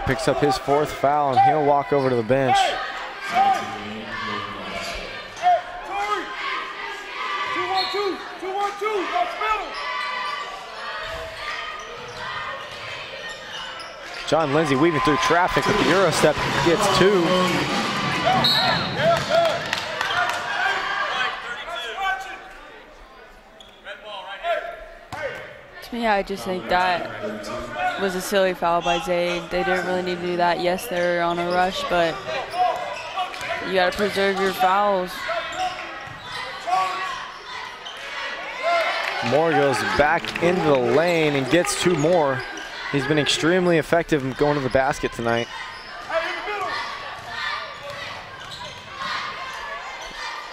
[SPEAKER 2] picks up his 4th foul, and he'll walk over to the bench. John Lindsay weaving through traffic with the Euro step, gets 2.
[SPEAKER 3] To me, I just think that was a silly foul by Zaid. They didn't really need to do that. Yes, they're on a rush, but you got to preserve your fouls.
[SPEAKER 2] Moore goes back into the lane and gets 2 more. He's been extremely effective in going to the basket tonight.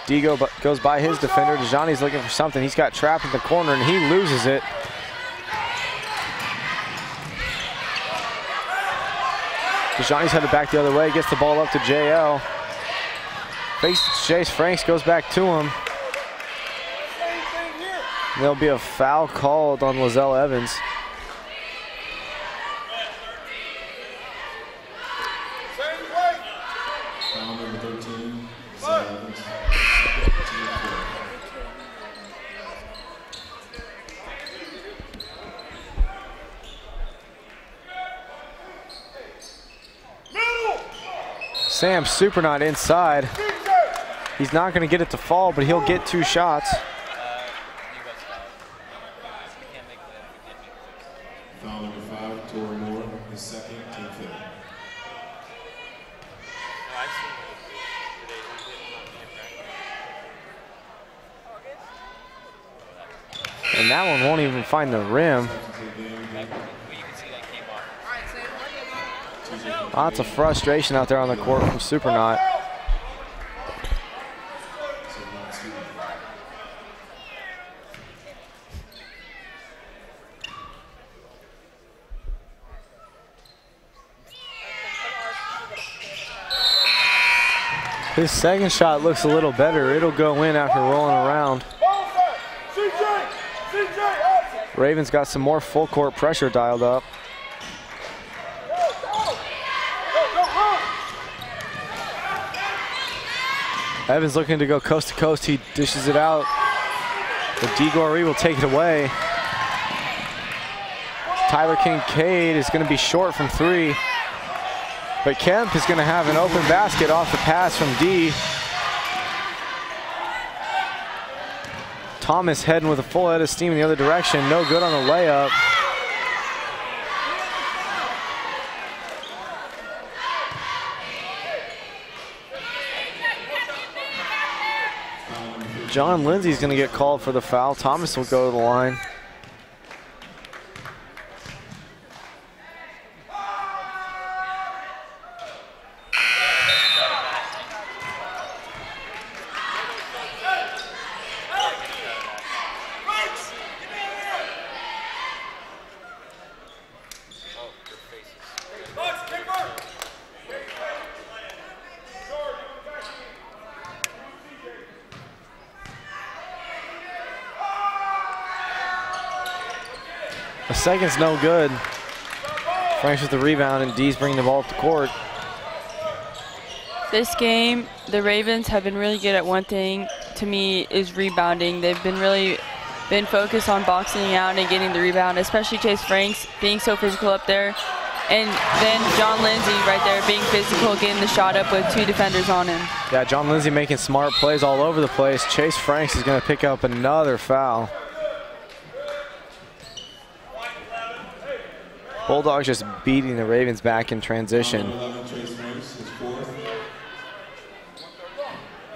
[SPEAKER 2] Digo goes by his defender. Dejani's looking for something. He's got trapped in the corner and he loses it. Dejani's headed back the other way, gets the ball up to JL. Faces Chase Franks, goes back to him. There'll be a foul called on Lizelle Evans.
[SPEAKER 1] Foul number 13, Lizelle Evans.
[SPEAKER 2] Sam Supernaut inside. He's not going to get it to fall, but he'll get 2 shots.
[SPEAKER 1] Foul number 5, Tori Moore, his 2nd, team 5th.
[SPEAKER 2] And that one won't even find the rim. Lots of frustration out there on the court from Supernaut. His 2nd shot looks a little better. It'll go in after rolling around. Ravens got some more full court pressure dialed up. Evans looking to go coast to coast. He dishes it out. But DeGoree will take it away. Tyler Kincaid is going to be short from 3. But Kemp is going to have an open basket off the pass from D. Thomas heading with a full head of steam in the other direction. No good on the layup. John Lindsay's going to get called for the foul. Thomas will go to the line. The second's no good. Franks with the rebound, and D's bringing the ball up the court.
[SPEAKER 3] This game, the Ravens have been really good at one thing, to me, is rebounding. They've been focused on boxing out and getting the rebound, especially Chase Franks being so physical up there. And then John Lindsay right there being physical, getting the shot up with 2 defenders on him.
[SPEAKER 2] Yeah, John Lindsay making smart plays all over the place. Chase Franks is going to pick up another foul. Bulldogs just beating the Ravens back in transition.
[SPEAKER 1] 11, Chase Franks, his 4th.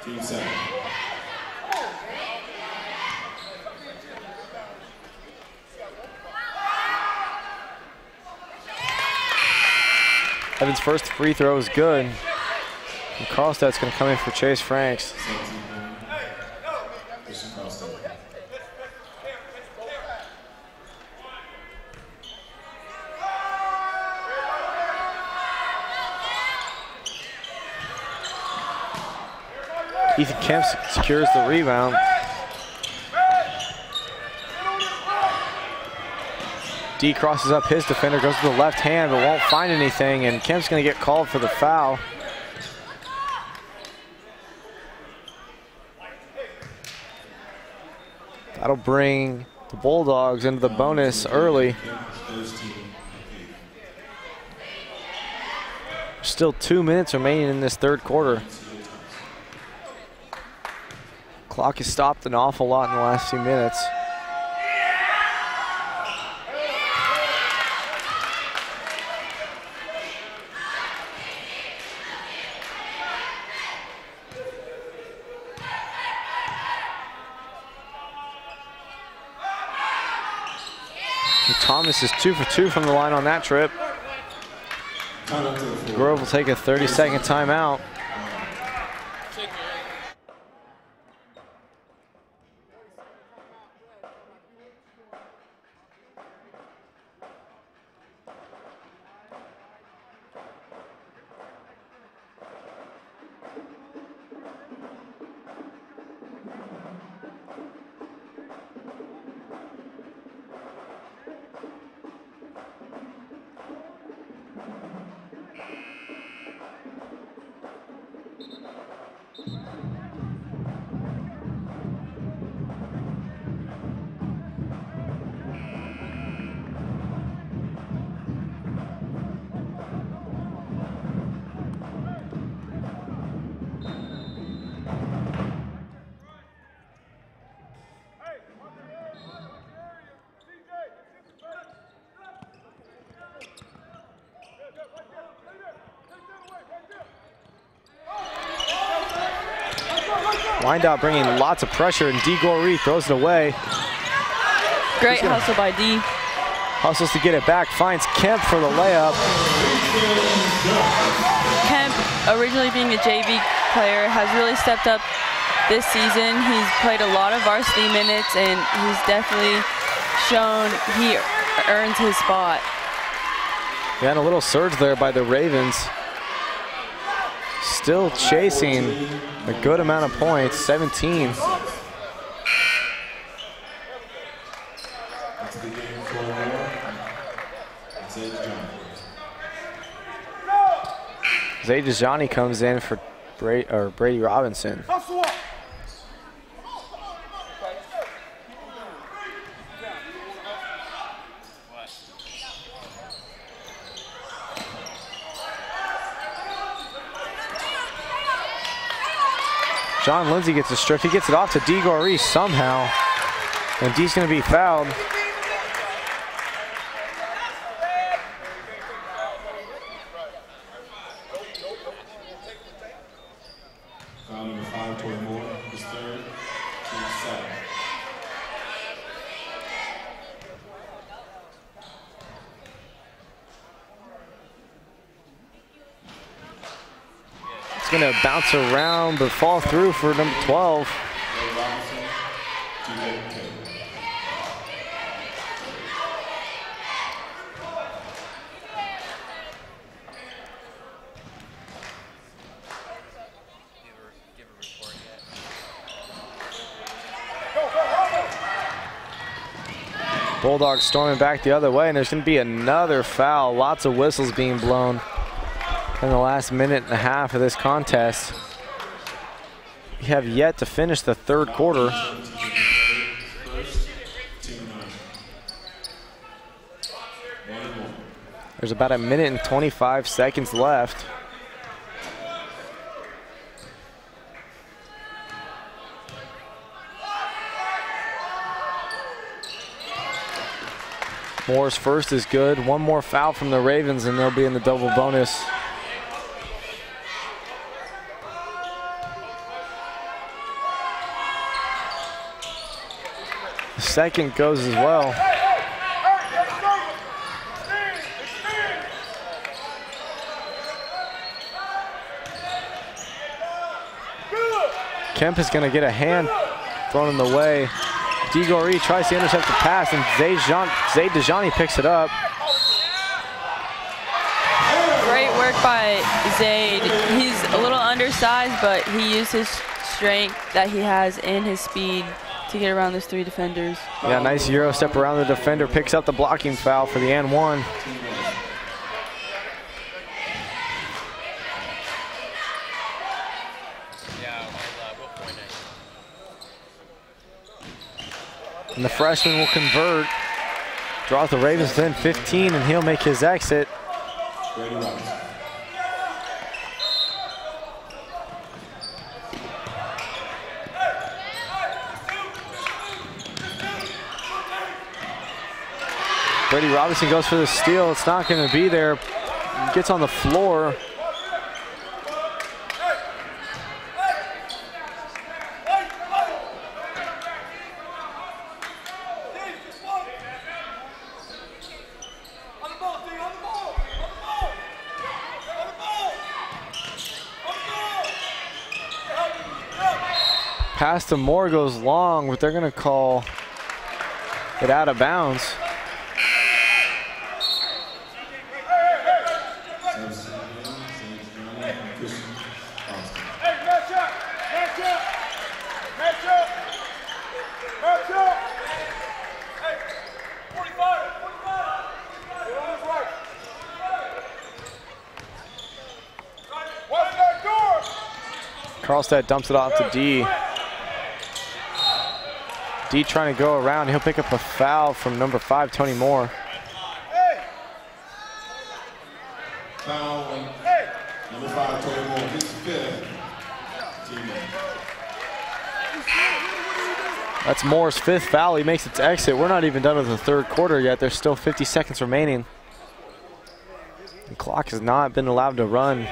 [SPEAKER 1] Team 7.
[SPEAKER 2] Evans' first free throw is good. And Carlstadt's going to come in for Chase Franks. Ethan Kemp secures the rebound. D crosses up his defender, goes to the left hand, but won't find anything, and Kemp's gonna get called for the foul. That'll bring the Bulldogs into the bonus early. Still 2 minutes remaining in this third quarter. Clock has stopped an awful lot in the last few minutes. Thomas is 2 for 2 from the line on that trip. Grove will take a 30-second timeout. Wyandotte bringing lots of pressure, and D. Goree throws it away.
[SPEAKER 3] Great hustle by D.
[SPEAKER 2] Hustles to get it back, finds Kemp for the layup.
[SPEAKER 3] Kemp, originally being a JV player, has really stepped up this season. He's played a lot of varsity minutes, and he's definitely shown he earns his spot.
[SPEAKER 2] Yeah, and a little surge there by the Ravens. Still chasing a good amount of points, 17. Zay DeJohnny comes in for Brady Robinson. John Lindsay gets a strip. He gets it off to D. Goree somehow. And D's going to be fouled.
[SPEAKER 1] Foul number 5, Tori Moore, his third, team 7.
[SPEAKER 2] It's going to bounce around but fall through for number 12. Bulldogs storming back the other way, and there's going to be another foul. Lots of whistles being blown in the last minute and a half of this contest. We have yet to finish the third quarter. There's about a minute and 25 seconds left. Moore's first is good. One more foul from the Ravens and they'll be in the double bonus. The second goes as well. Kemp is going to get a hand thrown in the way. D. Goree tries to intercept the pass, and Zay DeJohnny picks it up.
[SPEAKER 3] Great work by Zayd. He's a little undersized, but he used his strength that he has and his speed to get around those 3 defenders.
[SPEAKER 2] Yeah, nice Euro step around the defender, picks up the blocking foul for the and 1. And the freshman will convert, draws the Ravens within 15, and he'll make his exit. Brady Robinson goes for the steal. It's not going to be there. Gets on the floor. Pass to Moore goes long, but they're going to call it out of bounds. Carlstead dumps it off to D. D trying to go around. He'll pick up a foul from number 5, Tony Moore.
[SPEAKER 1] Foul on number 5, Tony Moore, his 5th teammate.
[SPEAKER 2] That's Moore's 5th foul. He makes its exit. We're not even done with the 3rd quarter yet. There's still 50 seconds remaining. The clock has not been allowed to run.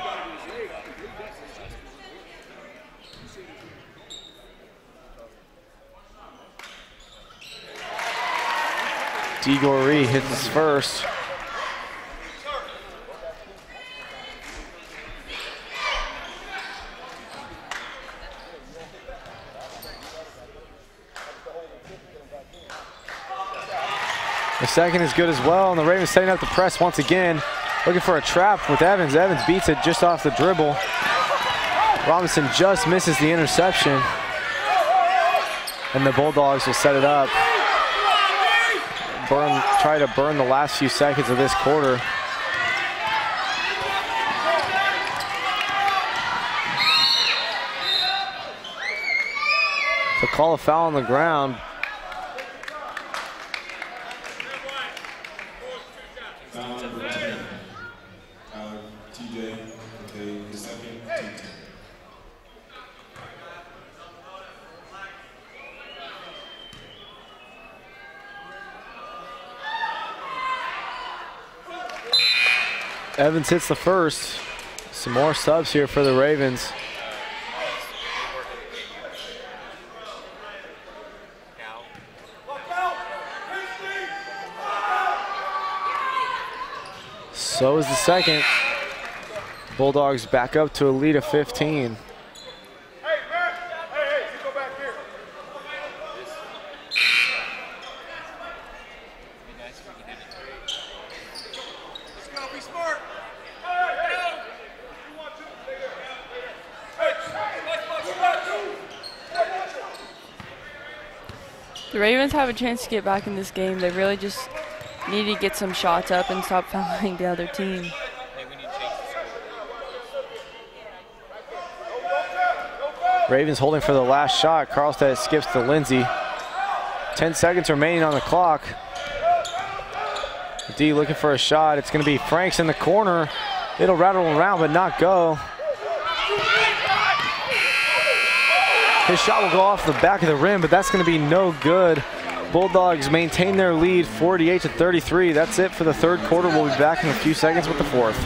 [SPEAKER 2] DeGoree hits his first. The second is good as well, and the Ravens setting up the press once again. Looking for a trap with Evans. Evans beats it just off the dribble. Robinson just misses the interception. And the Bulldogs will set it up. Try to burn the last few seconds of this quarter. To call a foul on the ground.
[SPEAKER 1] Foul number 10. TJ, okay, the second, TJ.
[SPEAKER 2] Evans hits the first. Some more subs here for the Ravens. So is the second. Bulldogs back up to a lead of 15.
[SPEAKER 3] The Ravens have a chance to get back in this game. They really just need to get some shots up and stop fouling the other team.
[SPEAKER 2] Ravens holding for the last shot. Carlstead skips to Lindsay. 10 seconds remaining on the clock. D looking for a shot. It's going to be Franks in the corner. It'll rattle around but not go. His shot will go off the back of the rim, but that's going to be no good. Bulldogs maintain their lead 48-33. That's it for the 3rd quarter. We'll be back in a few seconds with the 4th.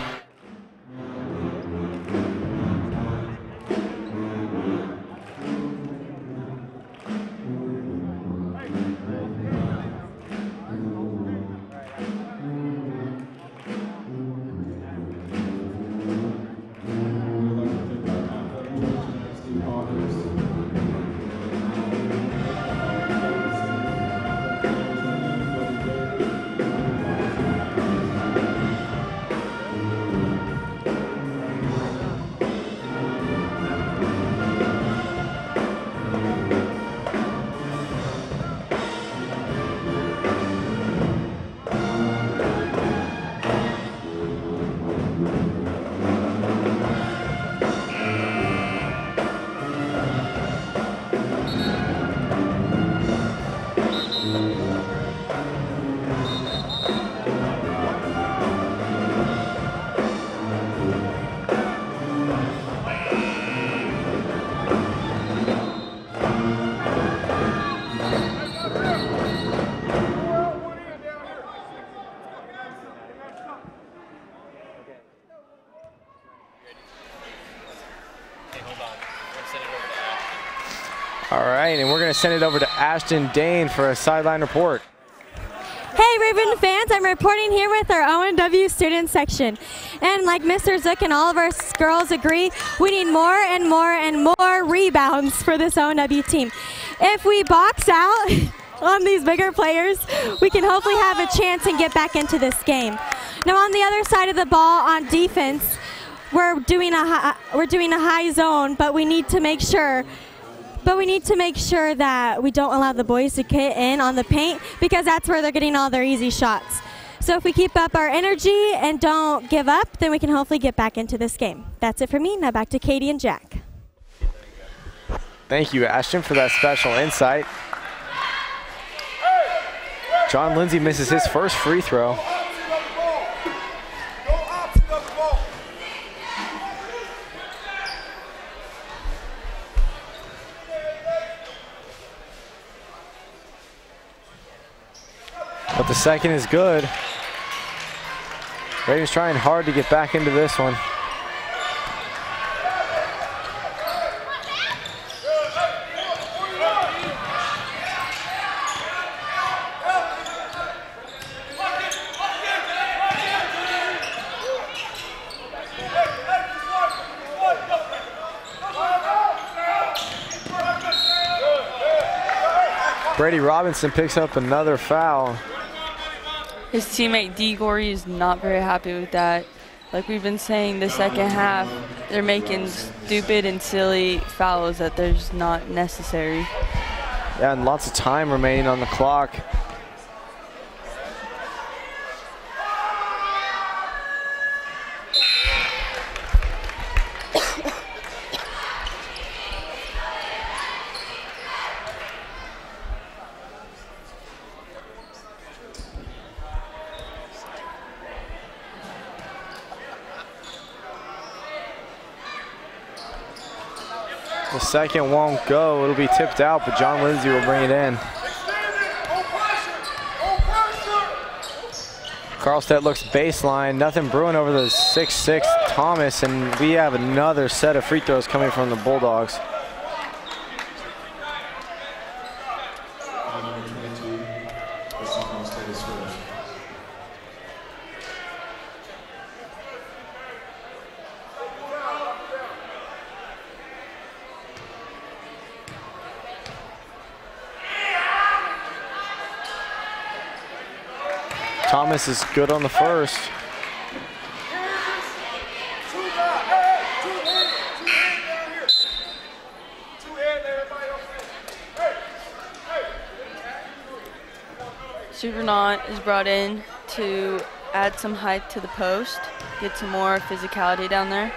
[SPEAKER 2] All right, and we're going to send it over to Ashton Dane for a sideline report.
[SPEAKER 5] Hey Raven fans, I'm reporting here with our ONW student section. And like Mr. Zook and all of our girls agree, we need more and more and more rebounds for this ONW team. If we box out on these bigger players, we can hopefully have a chance and get back into this game. Now on the other side of the ball on defense, we're doing a high zone, but we need to make sure that we don't allow the boys to get in on the paint, because that's where they're getting all their easy shots. So if we keep up our energy and don't give up, then we can hopefully get back into this game. That's it for me. Now back to Katie and Jack.
[SPEAKER 2] Thank you, Ashton, for that special insight. John Lindsay misses his first free throw. But the second is good. Ravens trying hard to get back into this one. Brady Robinson picks up another foul.
[SPEAKER 3] His teammate D. Gorey is not very happy with that. Like we've been saying, the second half, they're making stupid and silly fouls that they're just not necessary.
[SPEAKER 2] Yeah, and lots of time remaining on the clock. The second won't go. It'll be tipped out, but John Lindsay will bring it in. Carlstedt looks baseline. Nothing brewing over the 6'6" Thomas, and we have another set of free throws coming from the Bulldogs. Thomas is good on the first.
[SPEAKER 3] Supernaut is brought in to add some height to the post, get some more physicality down there.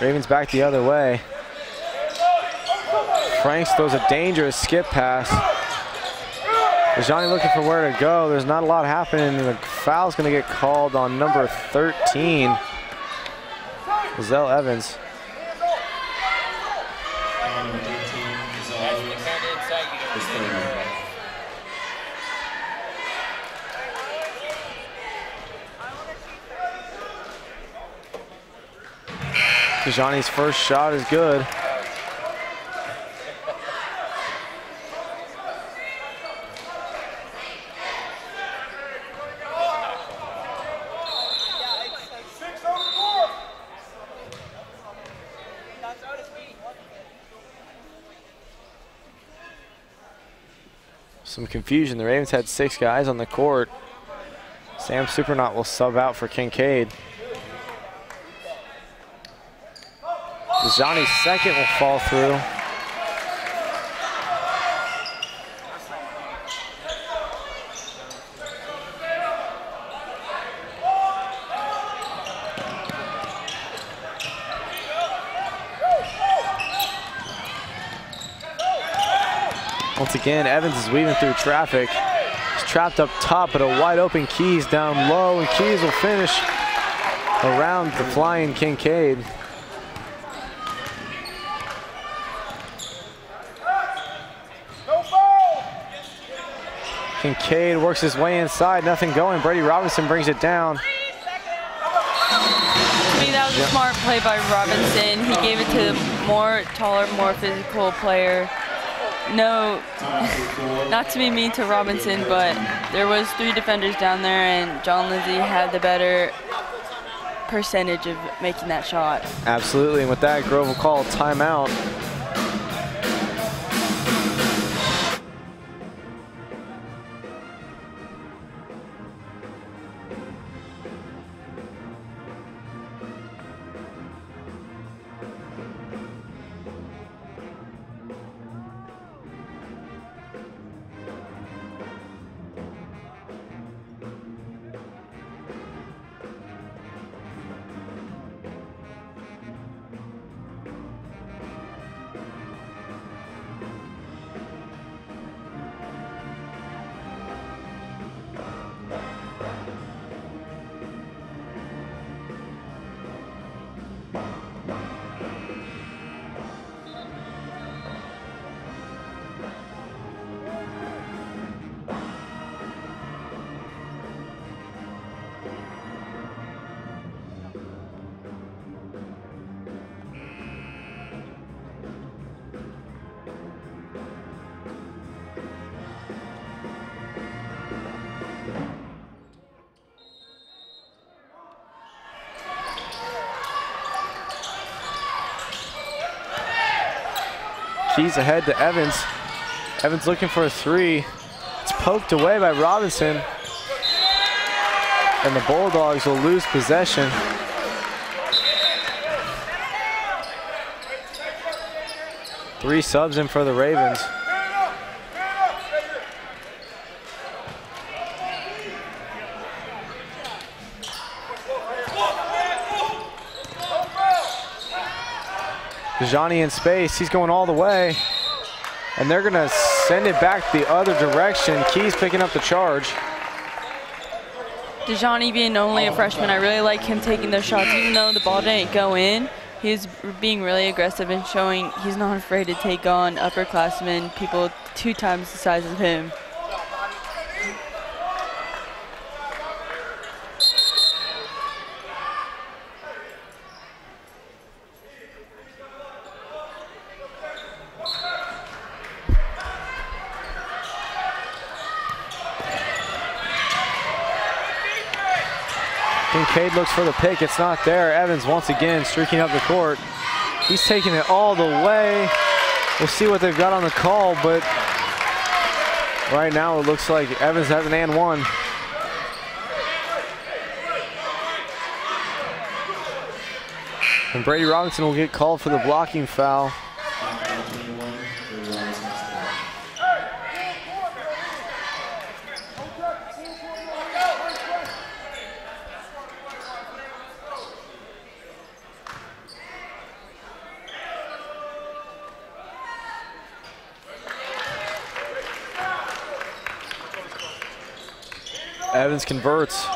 [SPEAKER 2] Ravens back the other way. Franks throws a dangerous skip pass. Johnny looking for where to go. There's not a lot happening, and the foul's going to get called on number 13, Zell Evans. Johnny's first shot is good. Some confusion. The Ravens had 6 guys on the court. Sam Supernaut will sub out for Kincaid. Johnny's second will fall through. Once again, Evans is weaving through traffic. He's trapped up top, but a wide open Keys down low, and Keys will finish around the flying Kincaid. Kincaid works his way inside, nothing going. Brady Robinson brings it down.
[SPEAKER 3] To me, that was a smart play by Robinson. He gave it to the more taller, more physical player. No, not to be mean to Robinson, but there was 3 defenders down there, and John Lindsay had the better percentage of making that shot.
[SPEAKER 2] Absolutely, and with that, Grove will call a timeout. Keys ahead to Evans. Evans looking for a 3. It's poked away by Robinson. And the Bulldogs will lose possession. Three subs in for the Ravens. Johnny in space, he's going all the way. And they're gonna send it back the other direction. Keys picking up the charge.
[SPEAKER 3] DeJohnny being only a freshman, I really like him taking those shots. Even though the ball didn't go in, he's being really aggressive and showing he's not afraid to take on upperclassmen, people 2 times the size of him.
[SPEAKER 2] Kincaid looks for the pick, it's not there. Evans once again streaking up the court. He's taking it all the way. We'll see what they've got on the call, but right now it looks like Evans has an and 1. And Brady Robinson will get called for the blocking foul. Evans converts.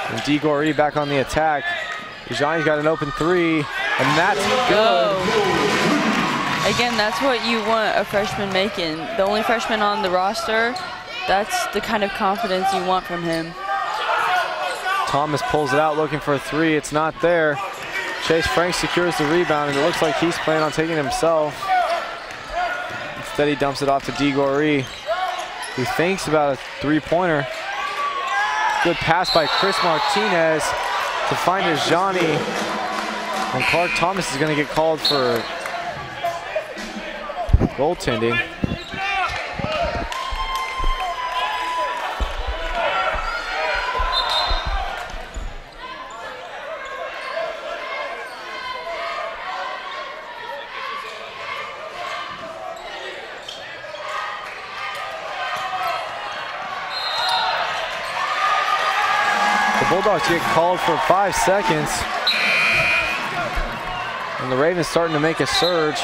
[SPEAKER 2] And DeGorey back on the attack. Johnny's got an open 3, and that's good.
[SPEAKER 3] Again, that's what you want a freshman making. The only freshman on the roster, that's the kind of confidence you want from him.
[SPEAKER 2] Thomas pulls it out looking for a 3. It's not there. Chase Frank secures the rebound, and it looks like he's planning on taking it himself. Instead, he dumps it off to DeGorey, who thinks about a 3-pointer. Good pass by Chris Martinez to find his Johnny. And Clark Thomas is going to get called for goaltending. Bulldogs get called for 5 seconds. And the Ravens starting to make a surge.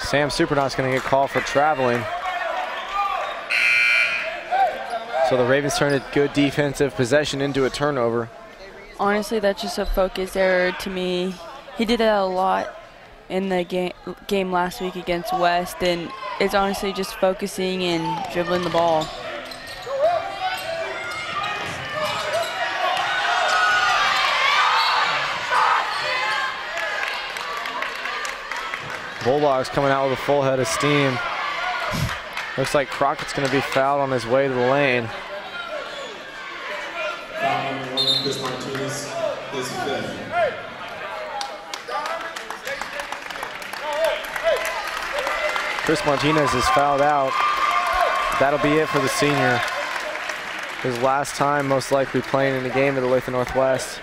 [SPEAKER 2] Sam Supernaut's going to get called for traveling. So the Ravens turn a good defensive possession into a turnover.
[SPEAKER 3] Honestly, that's just a focus error to me. He did that a lot in the game last week against West, and it's honestly just focusing and dribbling the ball.
[SPEAKER 2] Bulldogs coming out with a full head of steam. Looks like Crockett's going to be fouled on his way to the lane.
[SPEAKER 1] Foul number 1, Chris Martinez, his fifth.
[SPEAKER 2] Chris Martinez is fouled out. That'll be it for the senior. His last time most likely playing in the game at Olathe Northwest.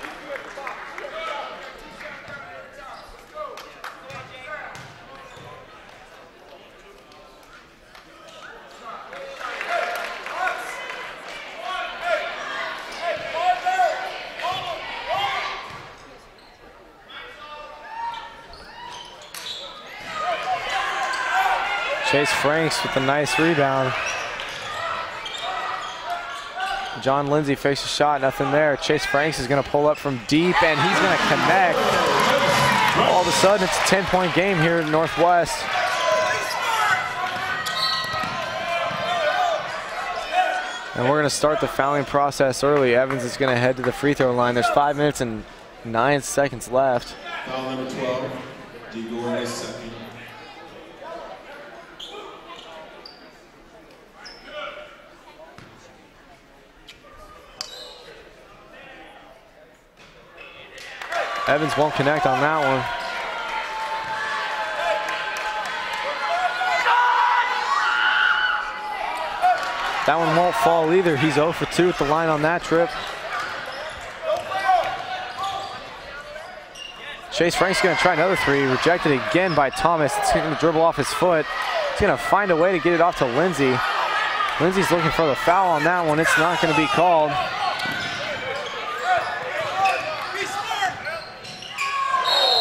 [SPEAKER 2] Chase Franks with a nice rebound. John Lindsay fakes a shot, nothing there. Chase Franks is going to pull up from deep, and he's going to connect. All of a sudden, it's a 10-point game here at Northwest. And we're going to start the fouling process early. Evans is going to head to the free throw line. There's 5 minutes and 9 seconds left.
[SPEAKER 1] Foul number 12, DeGore is second.
[SPEAKER 2] Evans won't connect on that one. That one won't fall either. He's 0 for 2 at the line on that trip. Chase Frank's going to try another three. Rejected again by Thomas. It's going to dribble off his foot. He's going to find a way to get it off to Lindsay. Lindsay's looking for the foul on that one. It's not going to be called.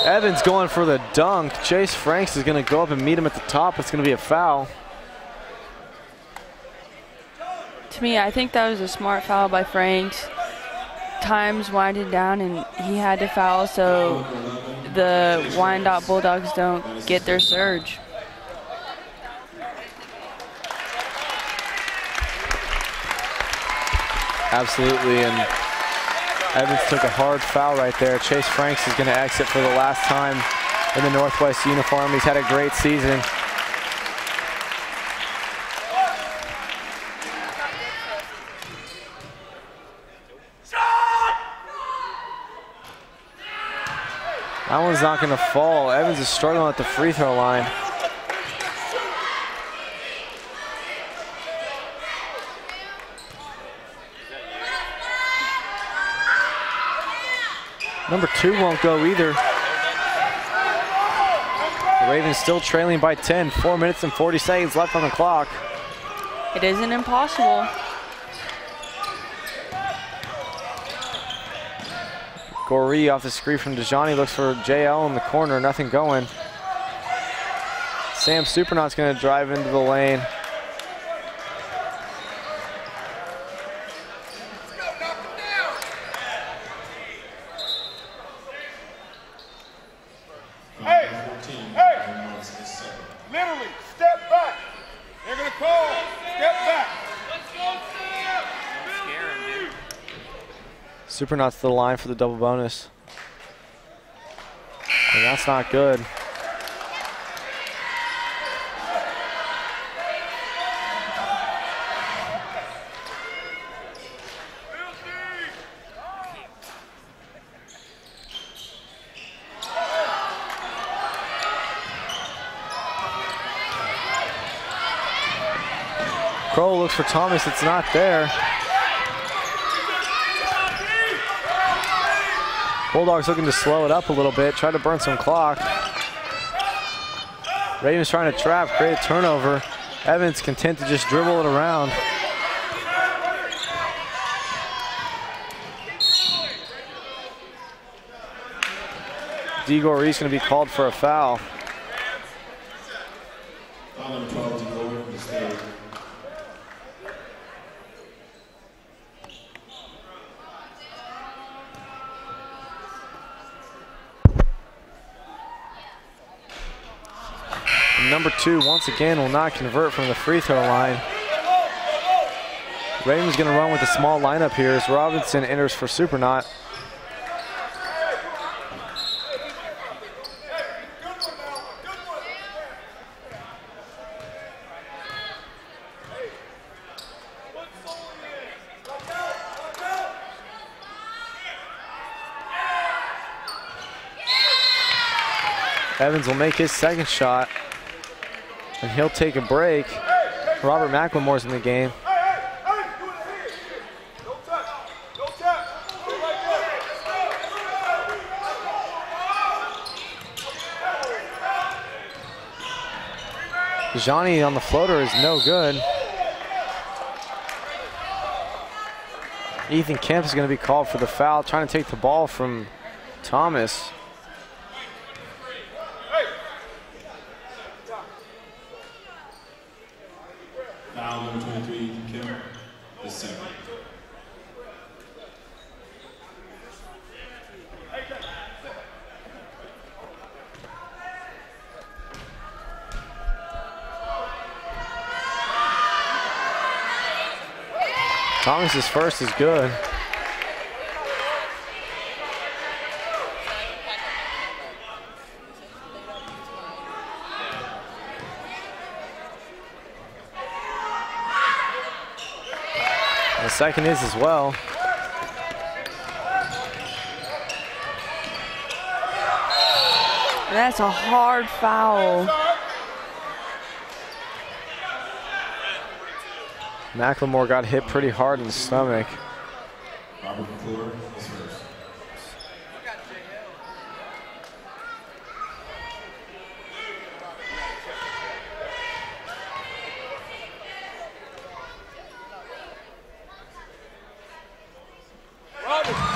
[SPEAKER 2] Evans going for the dunk. Chase Franks is going to go up and meet him at the top. It's going to be a foul.
[SPEAKER 3] To me, I think that was a smart foul by Franks. Time's winding down, and he had to foul so the Wyandotte Bulldogs don't get their surge.
[SPEAKER 2] Absolutely, and Evans took a hard foul right there. Chase Franks is going to exit for the last time in the Northwest uniform. He's had a great season. That one's not going to fall. Evans is struggling at the free throw line. Number 2 won't go either. The Ravens still trailing by 10. 4 minutes and 40 seconds left on the clock.
[SPEAKER 3] It isn't impossible.
[SPEAKER 2] Goree off the screen from Dejani, looks for JL in the corner, nothing going. Sam Supernaut's going to drive into the lane.
[SPEAKER 4] Literally, step back. They're going to call, step back.
[SPEAKER 2] Supernaut's to the line for the double bonus. And that's not good. Crow looks for Thomas, it's not there. Bulldogs looking to slow it up a little bit, try to burn some clock. Ravens trying to trap, create a turnover. Evans content to just dribble it around. DeGoree's going to be called for a foul.
[SPEAKER 1] Foul number 12 to go from the stage.
[SPEAKER 2] Number 2, once again, will not convert from the free throw line. Ravens going to run with a small lineup here as Robinson enters for Supernaut. Evans will make his second shot, and he'll take a break. Robert McLemore's in the game. Johnny on the floater is no good. Ethan Kemp is going to be called for the foul, trying to take the ball from Thomas.
[SPEAKER 1] Foul number 23, Kemp, the second.
[SPEAKER 2] Thomas's first is good. The second is as well.
[SPEAKER 3] That's a hard foul.
[SPEAKER 2] McLemore got hit pretty hard in the stomach.
[SPEAKER 1] Robert McClure is first.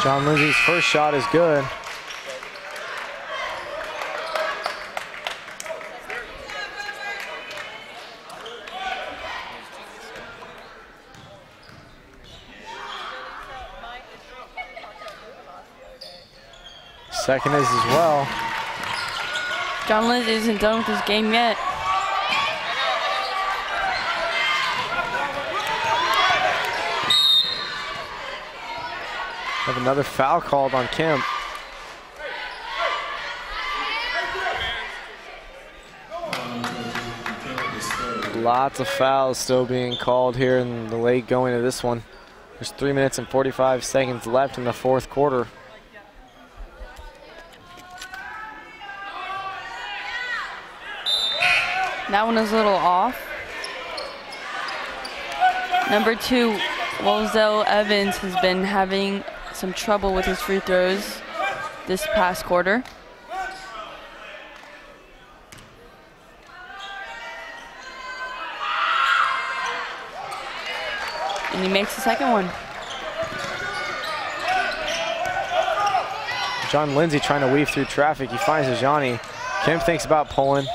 [SPEAKER 2] John Lindsay's first shot is good. Second is as well.
[SPEAKER 3] John Lindsay isn't done with his game yet.
[SPEAKER 2] Have another foul called on Kemp. Lots of fouls still being called here in the late going of this one. There's 3 minutes and 45 seconds left in the fourth quarter.
[SPEAKER 3] That one is a little off. Number 2, Wolzel Evans has been having some trouble with his free throws this past quarter. And he makes the second one.
[SPEAKER 2] John Lindsay trying to weave through traffic. He finds Ajani. Kemp thinks about pulling.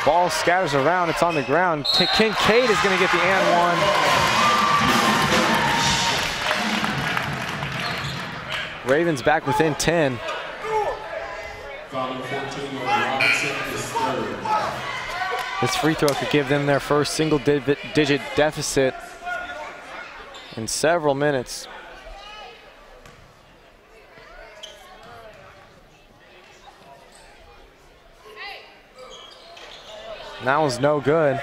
[SPEAKER 2] Ball scatters around, it's on the ground. Kincaid is going to get the and one. Ravens back within 10.
[SPEAKER 1] Foul number 14, Robinson is third.
[SPEAKER 2] This free throw could give them their first single-digit deficit in several minutes. That one's no good.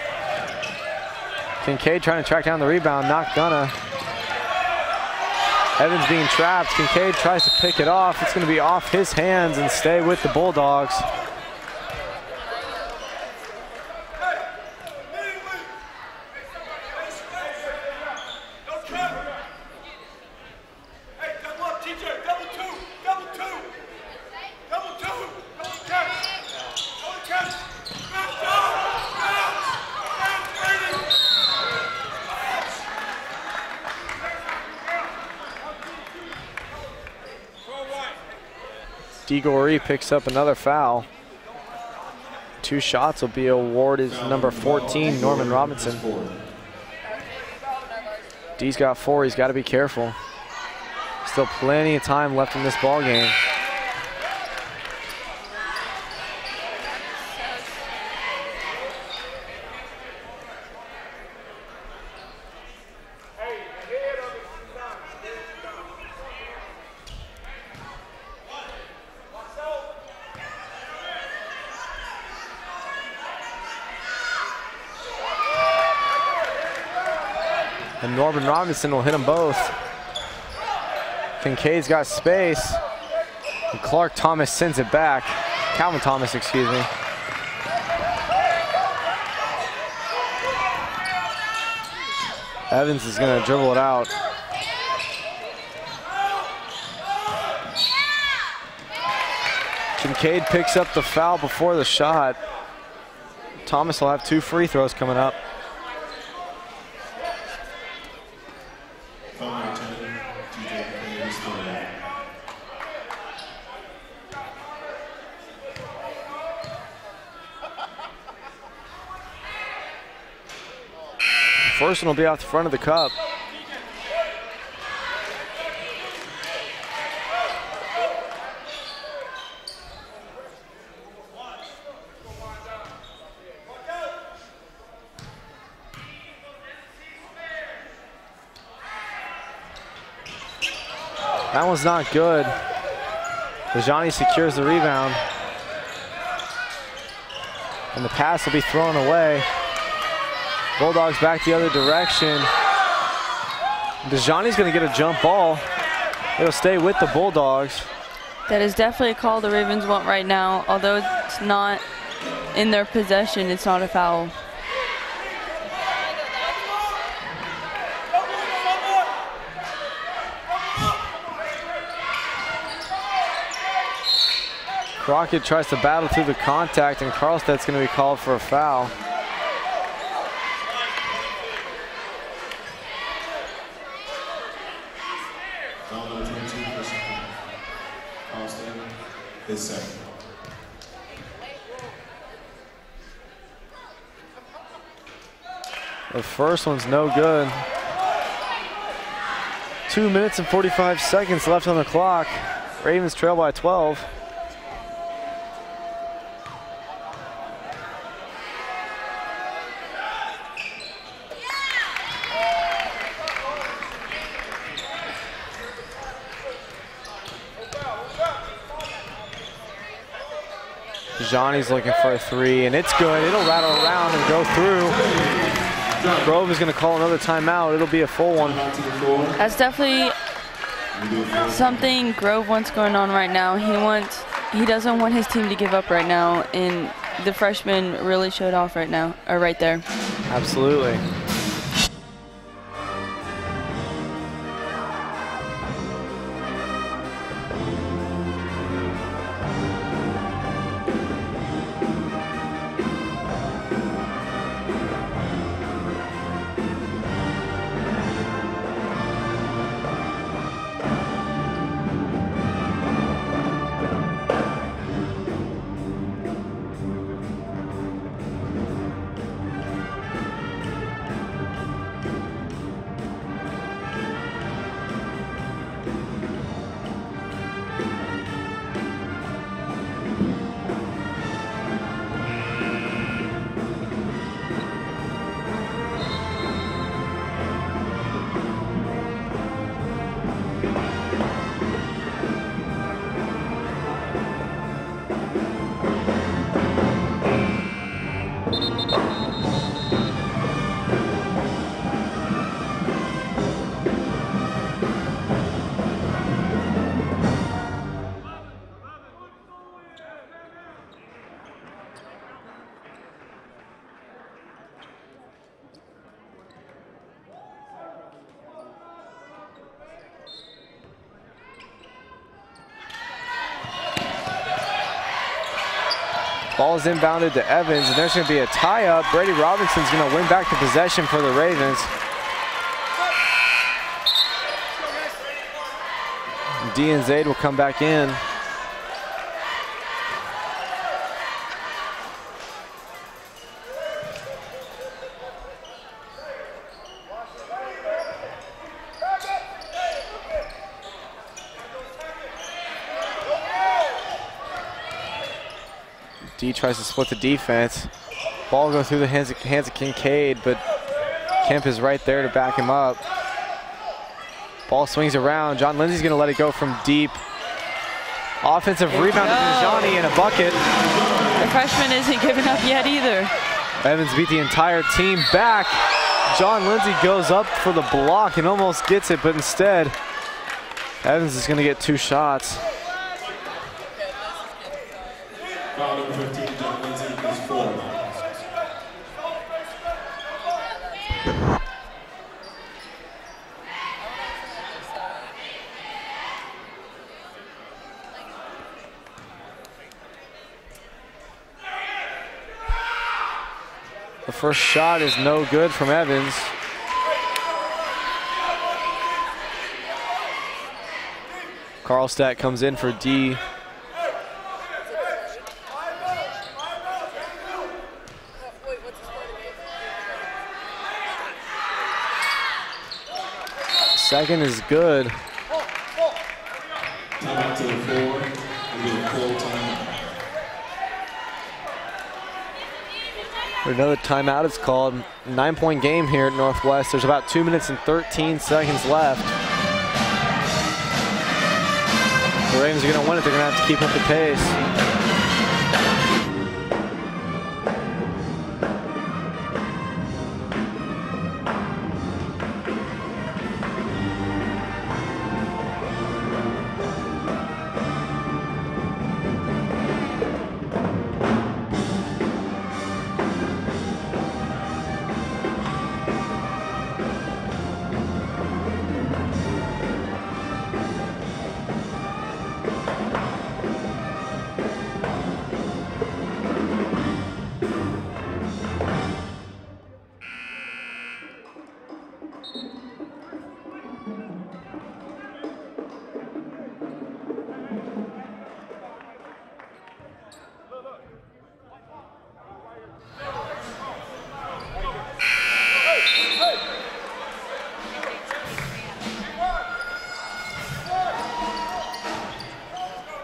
[SPEAKER 2] Kincaid trying to track down the rebound, not gonna. Evans being trapped. Kincaid tries to pick it off. It's gonna be off his hands and stay with the Bulldogs. DeGorey picks up another foul. 2 shots will be awarded to number 14, Norman Robinson. D's got 4, he's got to be careful. Still plenty of time left in this ball game. And Norman Robinson will hit them both. Kincaid's got space. And Clark Thomas sends it back. Calvin Thomas, excuse me. Evans is going to dribble it out. Kincaid picks up the foul before the shot. Thomas will have 2 free throws coming up. First one will be off the front of the cup. That one's not good. Dejani secures the rebound. And the pass will be thrown away. Bulldogs back the other direction. Dejani's going to get a jump ball. It'll stay with the Bulldogs.
[SPEAKER 3] That is definitely a call the Ravens want right now. Although it's not in their possession, it's not a foul.
[SPEAKER 2] Crockett tries to battle through the contact, and Carlstedt's going to be called for a foul.
[SPEAKER 1] His second.
[SPEAKER 2] The first one's no good. 2 minutes and 45 seconds left on the clock. Ravens trail by 12. Johnny's looking for a 3, and it's good. It'll rattle around and go through. Grove is going to call another timeout. It'll be a full one.
[SPEAKER 3] That's definitely something Grove wants going on right now. He doesn't want his team to give up right now, and the freshman really showed off right now, or right there.
[SPEAKER 2] Absolutely. Ball is inbounded to Evans, and there's going to be a tie-up. Brady Robinson's going to win back the possession for the Ravens. Dean Zaid will come back in. D tries to split the defense. Ball goes through the hands of Kincaid, but Kemp is right there to back him up. Ball swings around. John Lindsay's going to let it go from deep. Offensive rebound to Dejani and a bucket.
[SPEAKER 3] The freshman isn't giving up yet either.
[SPEAKER 2] Evans beat the entire team back. John Lindsay goes up for the block and almost gets it, but instead, Evans is going to get 2 shots.
[SPEAKER 1] Foul number 15, John Lindsay is 4.
[SPEAKER 2] The first shot is no good from Evans. Karlstadt comes in for D. Second is good.
[SPEAKER 1] Timeout to the floor. We'll get a full timeout.
[SPEAKER 2] Another timeout is called. 9-point game here at Northwest. There's about 2 minutes and 13 seconds left. The Ravens are going to win it. They're going to have to keep up the pace.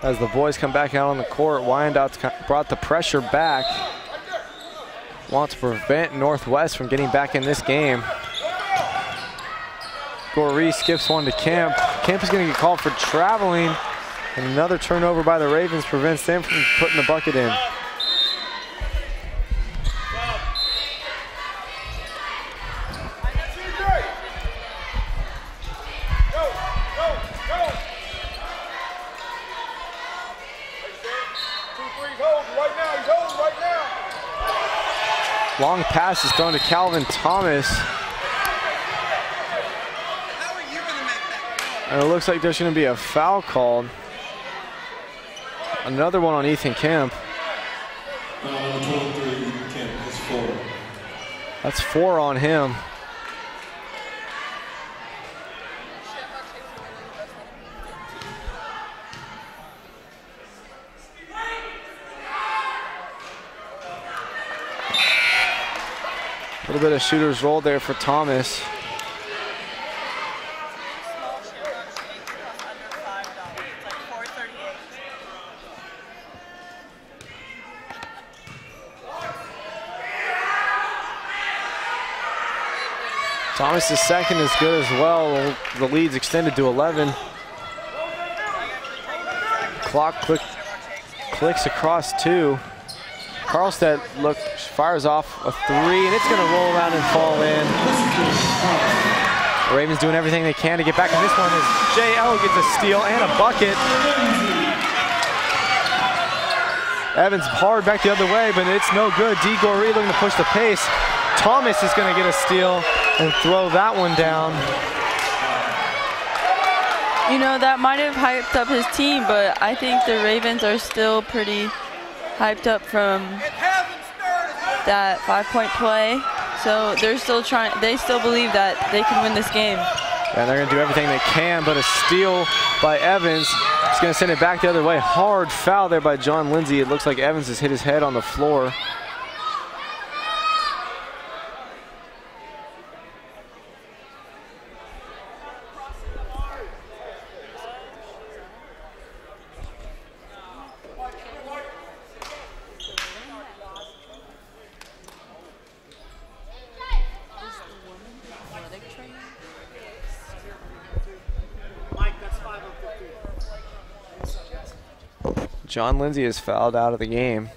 [SPEAKER 2] As the boys come back out on the court, Wyandotte's brought the pressure back. Want to prevent Northwest from getting back in this game. Goree skips one to Kemp. Kemp is going to get called for traveling. And another turnover by the Ravens prevents them from putting the bucket in. Long pass is thrown to Calvin Thomas. And it looks like there's going to be a foul called. Another one on Ethan Kemp.
[SPEAKER 1] Number 23, Ethan Kemp is 4.
[SPEAKER 2] That's 4 on him. A little bit of shooter's roll there for Thomas. Thomas's second is good as well. The lead's extended to 11. Clock clicks across 2. Karlstadt fires off a 3, and it's going to roll around and fall in. The Ravens doing everything they can to get back in this one as J.L. gets a steal and a bucket. Evans hard back the other way, but it's no good. D. Goree looking to push the pace. Thomas is going to get a steal and throw that one down.
[SPEAKER 3] You know, that might have hyped up his team, but I think the Ravens are still pretty hyped up from that 5-point play. So they're still trying, they still believe that they can win this game.
[SPEAKER 2] And they're gonna do everything they can, but a steal by Evans is gonna send it back the other way. Hard foul there by John Lindsay. It looks like Evans has hit his head on the floor. John Lindsay is fouled out of the game.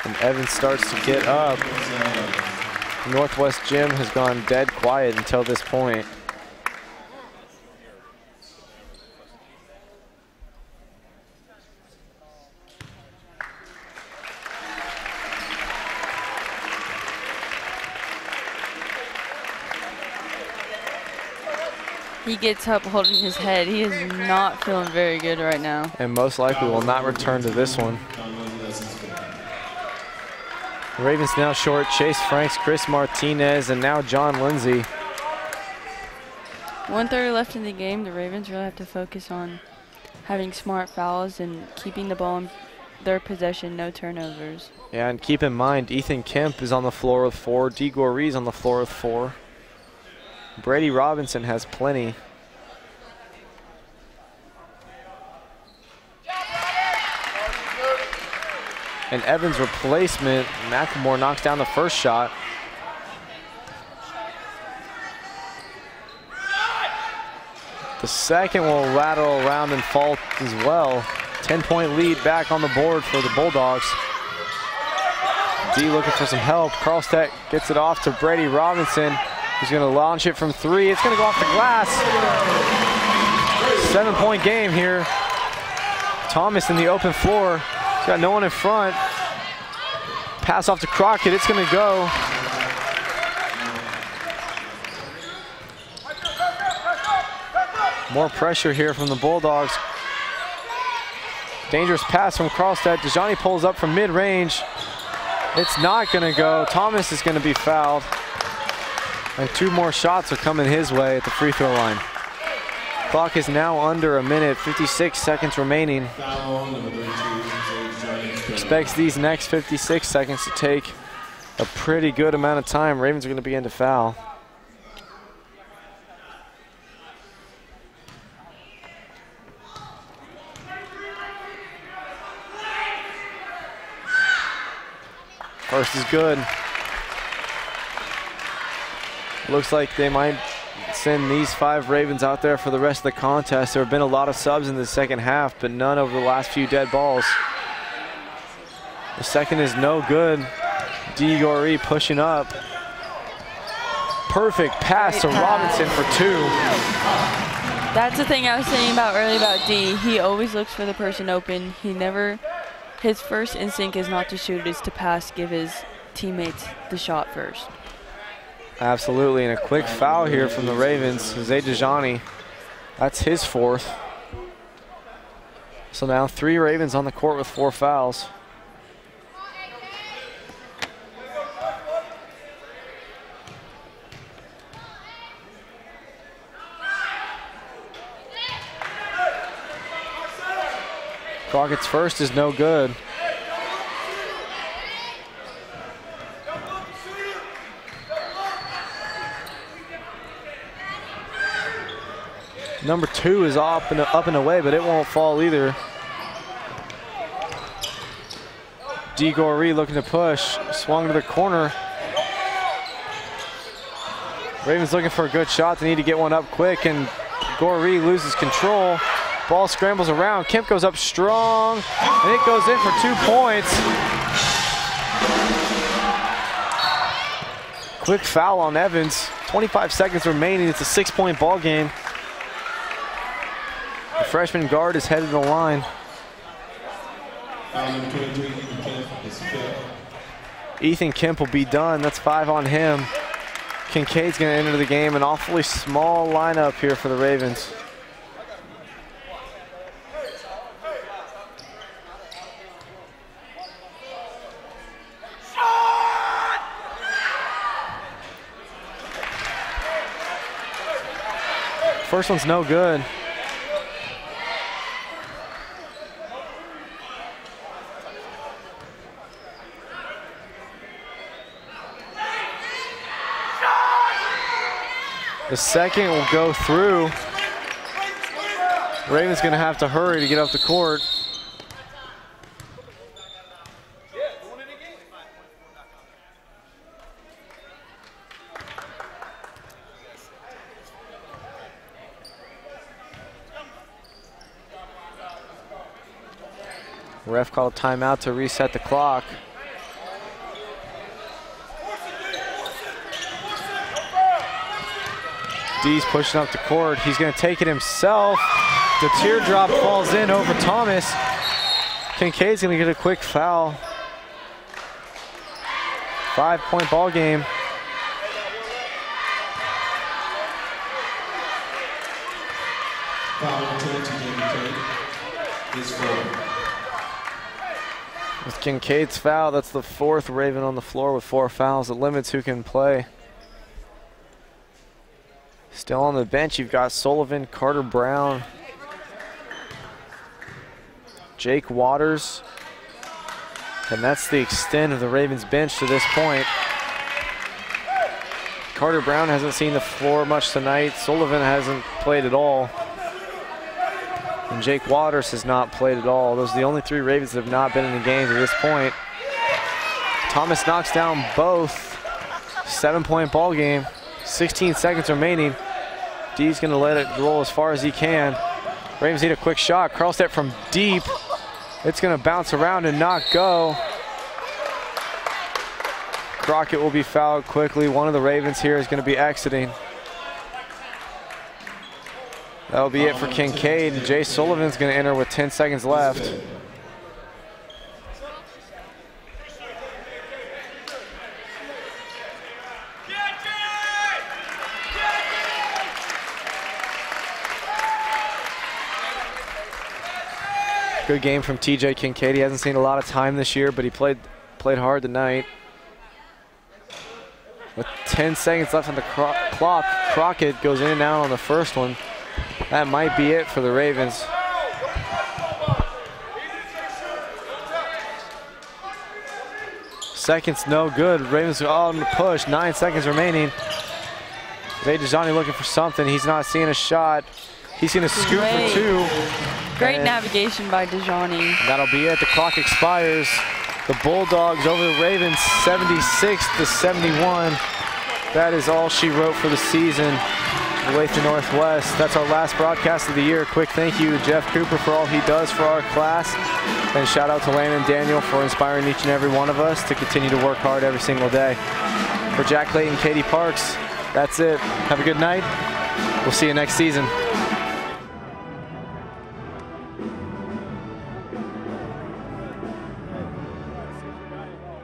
[SPEAKER 2] And Evans starts to get up. Northwest Gym has gone dead quiet until this point.
[SPEAKER 3] He gets up holding his head. He is not feeling very good right now.
[SPEAKER 2] And most likely will not return to this one. The Ravens now short Chase Franks, Chris Martinez, and now John Lindsay.
[SPEAKER 3] 1:30 left in the game. The Ravens really have to focus on having smart fouls and keeping the ball in their possession, no turnovers.
[SPEAKER 2] Yeah, and keep in mind, Ethan Kemp is on the floor with 4. D. Gorey's on the floor with 4. Brady Robinson has plenty. And Evans' replacement, McLemore, knocks down the first shot. The second will rattle around and fall as well. 10-point lead back on the board for the Bulldogs. D looking for some help. Carlstedt gets it off to Brady Robinson. He's going to launch it from 3. It's going to go off the glass. 7-point game here. Thomas in the open floor. He's got no one in front. Pass off to Crockett. It's going to go. More pressure here from the Bulldogs. Dangerous pass from Carlstedt. DeJohnny pulls up from mid-range. It's not going to go. Thomas is going to be fouled. And 2 more shots are coming his way at the free throw line. Clock is now under a minute, 56 seconds remaining. Expects these next 56 seconds to take a pretty good amount of time. Ravens are going to begin to foul. First is good. Looks like they might send these 5 Ravens out there for the rest of the contest. There have been a lot of subs in the second half, but none over the last few dead balls. The second is no good. D. Gorey pushing up. Perfect pass to Robinson for 2.
[SPEAKER 3] That's the thing I was saying about earlier about D. He always looks for the person open. His first instinct is not to shoot, it's to pass, give his teammates the shot first.
[SPEAKER 2] Absolutely, and a quick foul here from the Ravens. Jose DeJohnny, that's his 4th. So now 3 Ravens on the court with 4 fouls. Crockett's first is no good. Number 2 is up and away, but it won't fall either. D. Gorey looking to push, swung to the corner. Ravens looking for a good shot. They need to get one up quick, and Gorey loses control. Ball scrambles around. Kemp goes up strong, and it goes in for 2 points. Quick foul on Evans. 25 seconds remaining. It's a 6-point ball game. The freshman guard is headed to the line. Ethan Kemp will be done. That's 5 on him. Kincaid's going to enter the game. An awfully small lineup here for the Ravens. First one's no good. The second will go through. Ravens gonna have to hurry to get up the court. Ref called a timeout to reset the clock. D's pushing up the court. He's going to take it himself. The teardrop falls in over Thomas. Kincaid's going to get a quick foul. 5-point ball game.
[SPEAKER 1] Foul number 2 to Kincaid is 4.
[SPEAKER 2] With Kincaid's foul, that's the 4th Raven on the floor with 4 fouls. It limits who can play. Still on the bench, you've got Sullivan, Carter Brown, Jake Waters. And that's the extent of the Ravens bench to this point. Carter Brown hasn't seen the floor much tonight. Sullivan hasn't played at all. And Jake Waters has not played at all. Those are the only 3 Ravens that have not been in the game to this point. Thomas knocks down both. 7-point ball game. 16 seconds remaining. D's gonna let it roll as far as he can. Ravens need a quick shot. Carlstedt from deep. It's gonna bounce around and not go. Crockett will be fouled quickly. One of the Ravens here is gonna be exiting. That'll be it for Kincaid. Jay Sullivan's gonna enter with 10 seconds left. Good game from TJ Kincaid. He hasn't seen a lot of time this year, but he played hard tonight. With 10 seconds left on the clock, Crockett goes in and out on the first one. That might be it for the Ravens. Seconds no good. Ravens are on the push. 9 seconds remaining. Zay Dejani looking for something. He's not seeing a shot. He's going to scoop for 2.
[SPEAKER 3] Great navigation by Dejani.
[SPEAKER 2] That'll be it. The clock expires. The Bulldogs over the Ravens, 76-71. That is all she wrote for the season. Olathe Northwest. That's our last broadcast of the year. Quick thank you to Jeff Cooper for all he does for our class. And shout out to Landon Daniel for inspiring each and every one of us to continue to work hard every single day. For Jack Clayton, Katie Parks, that's it. Have a good night. We'll see you next season.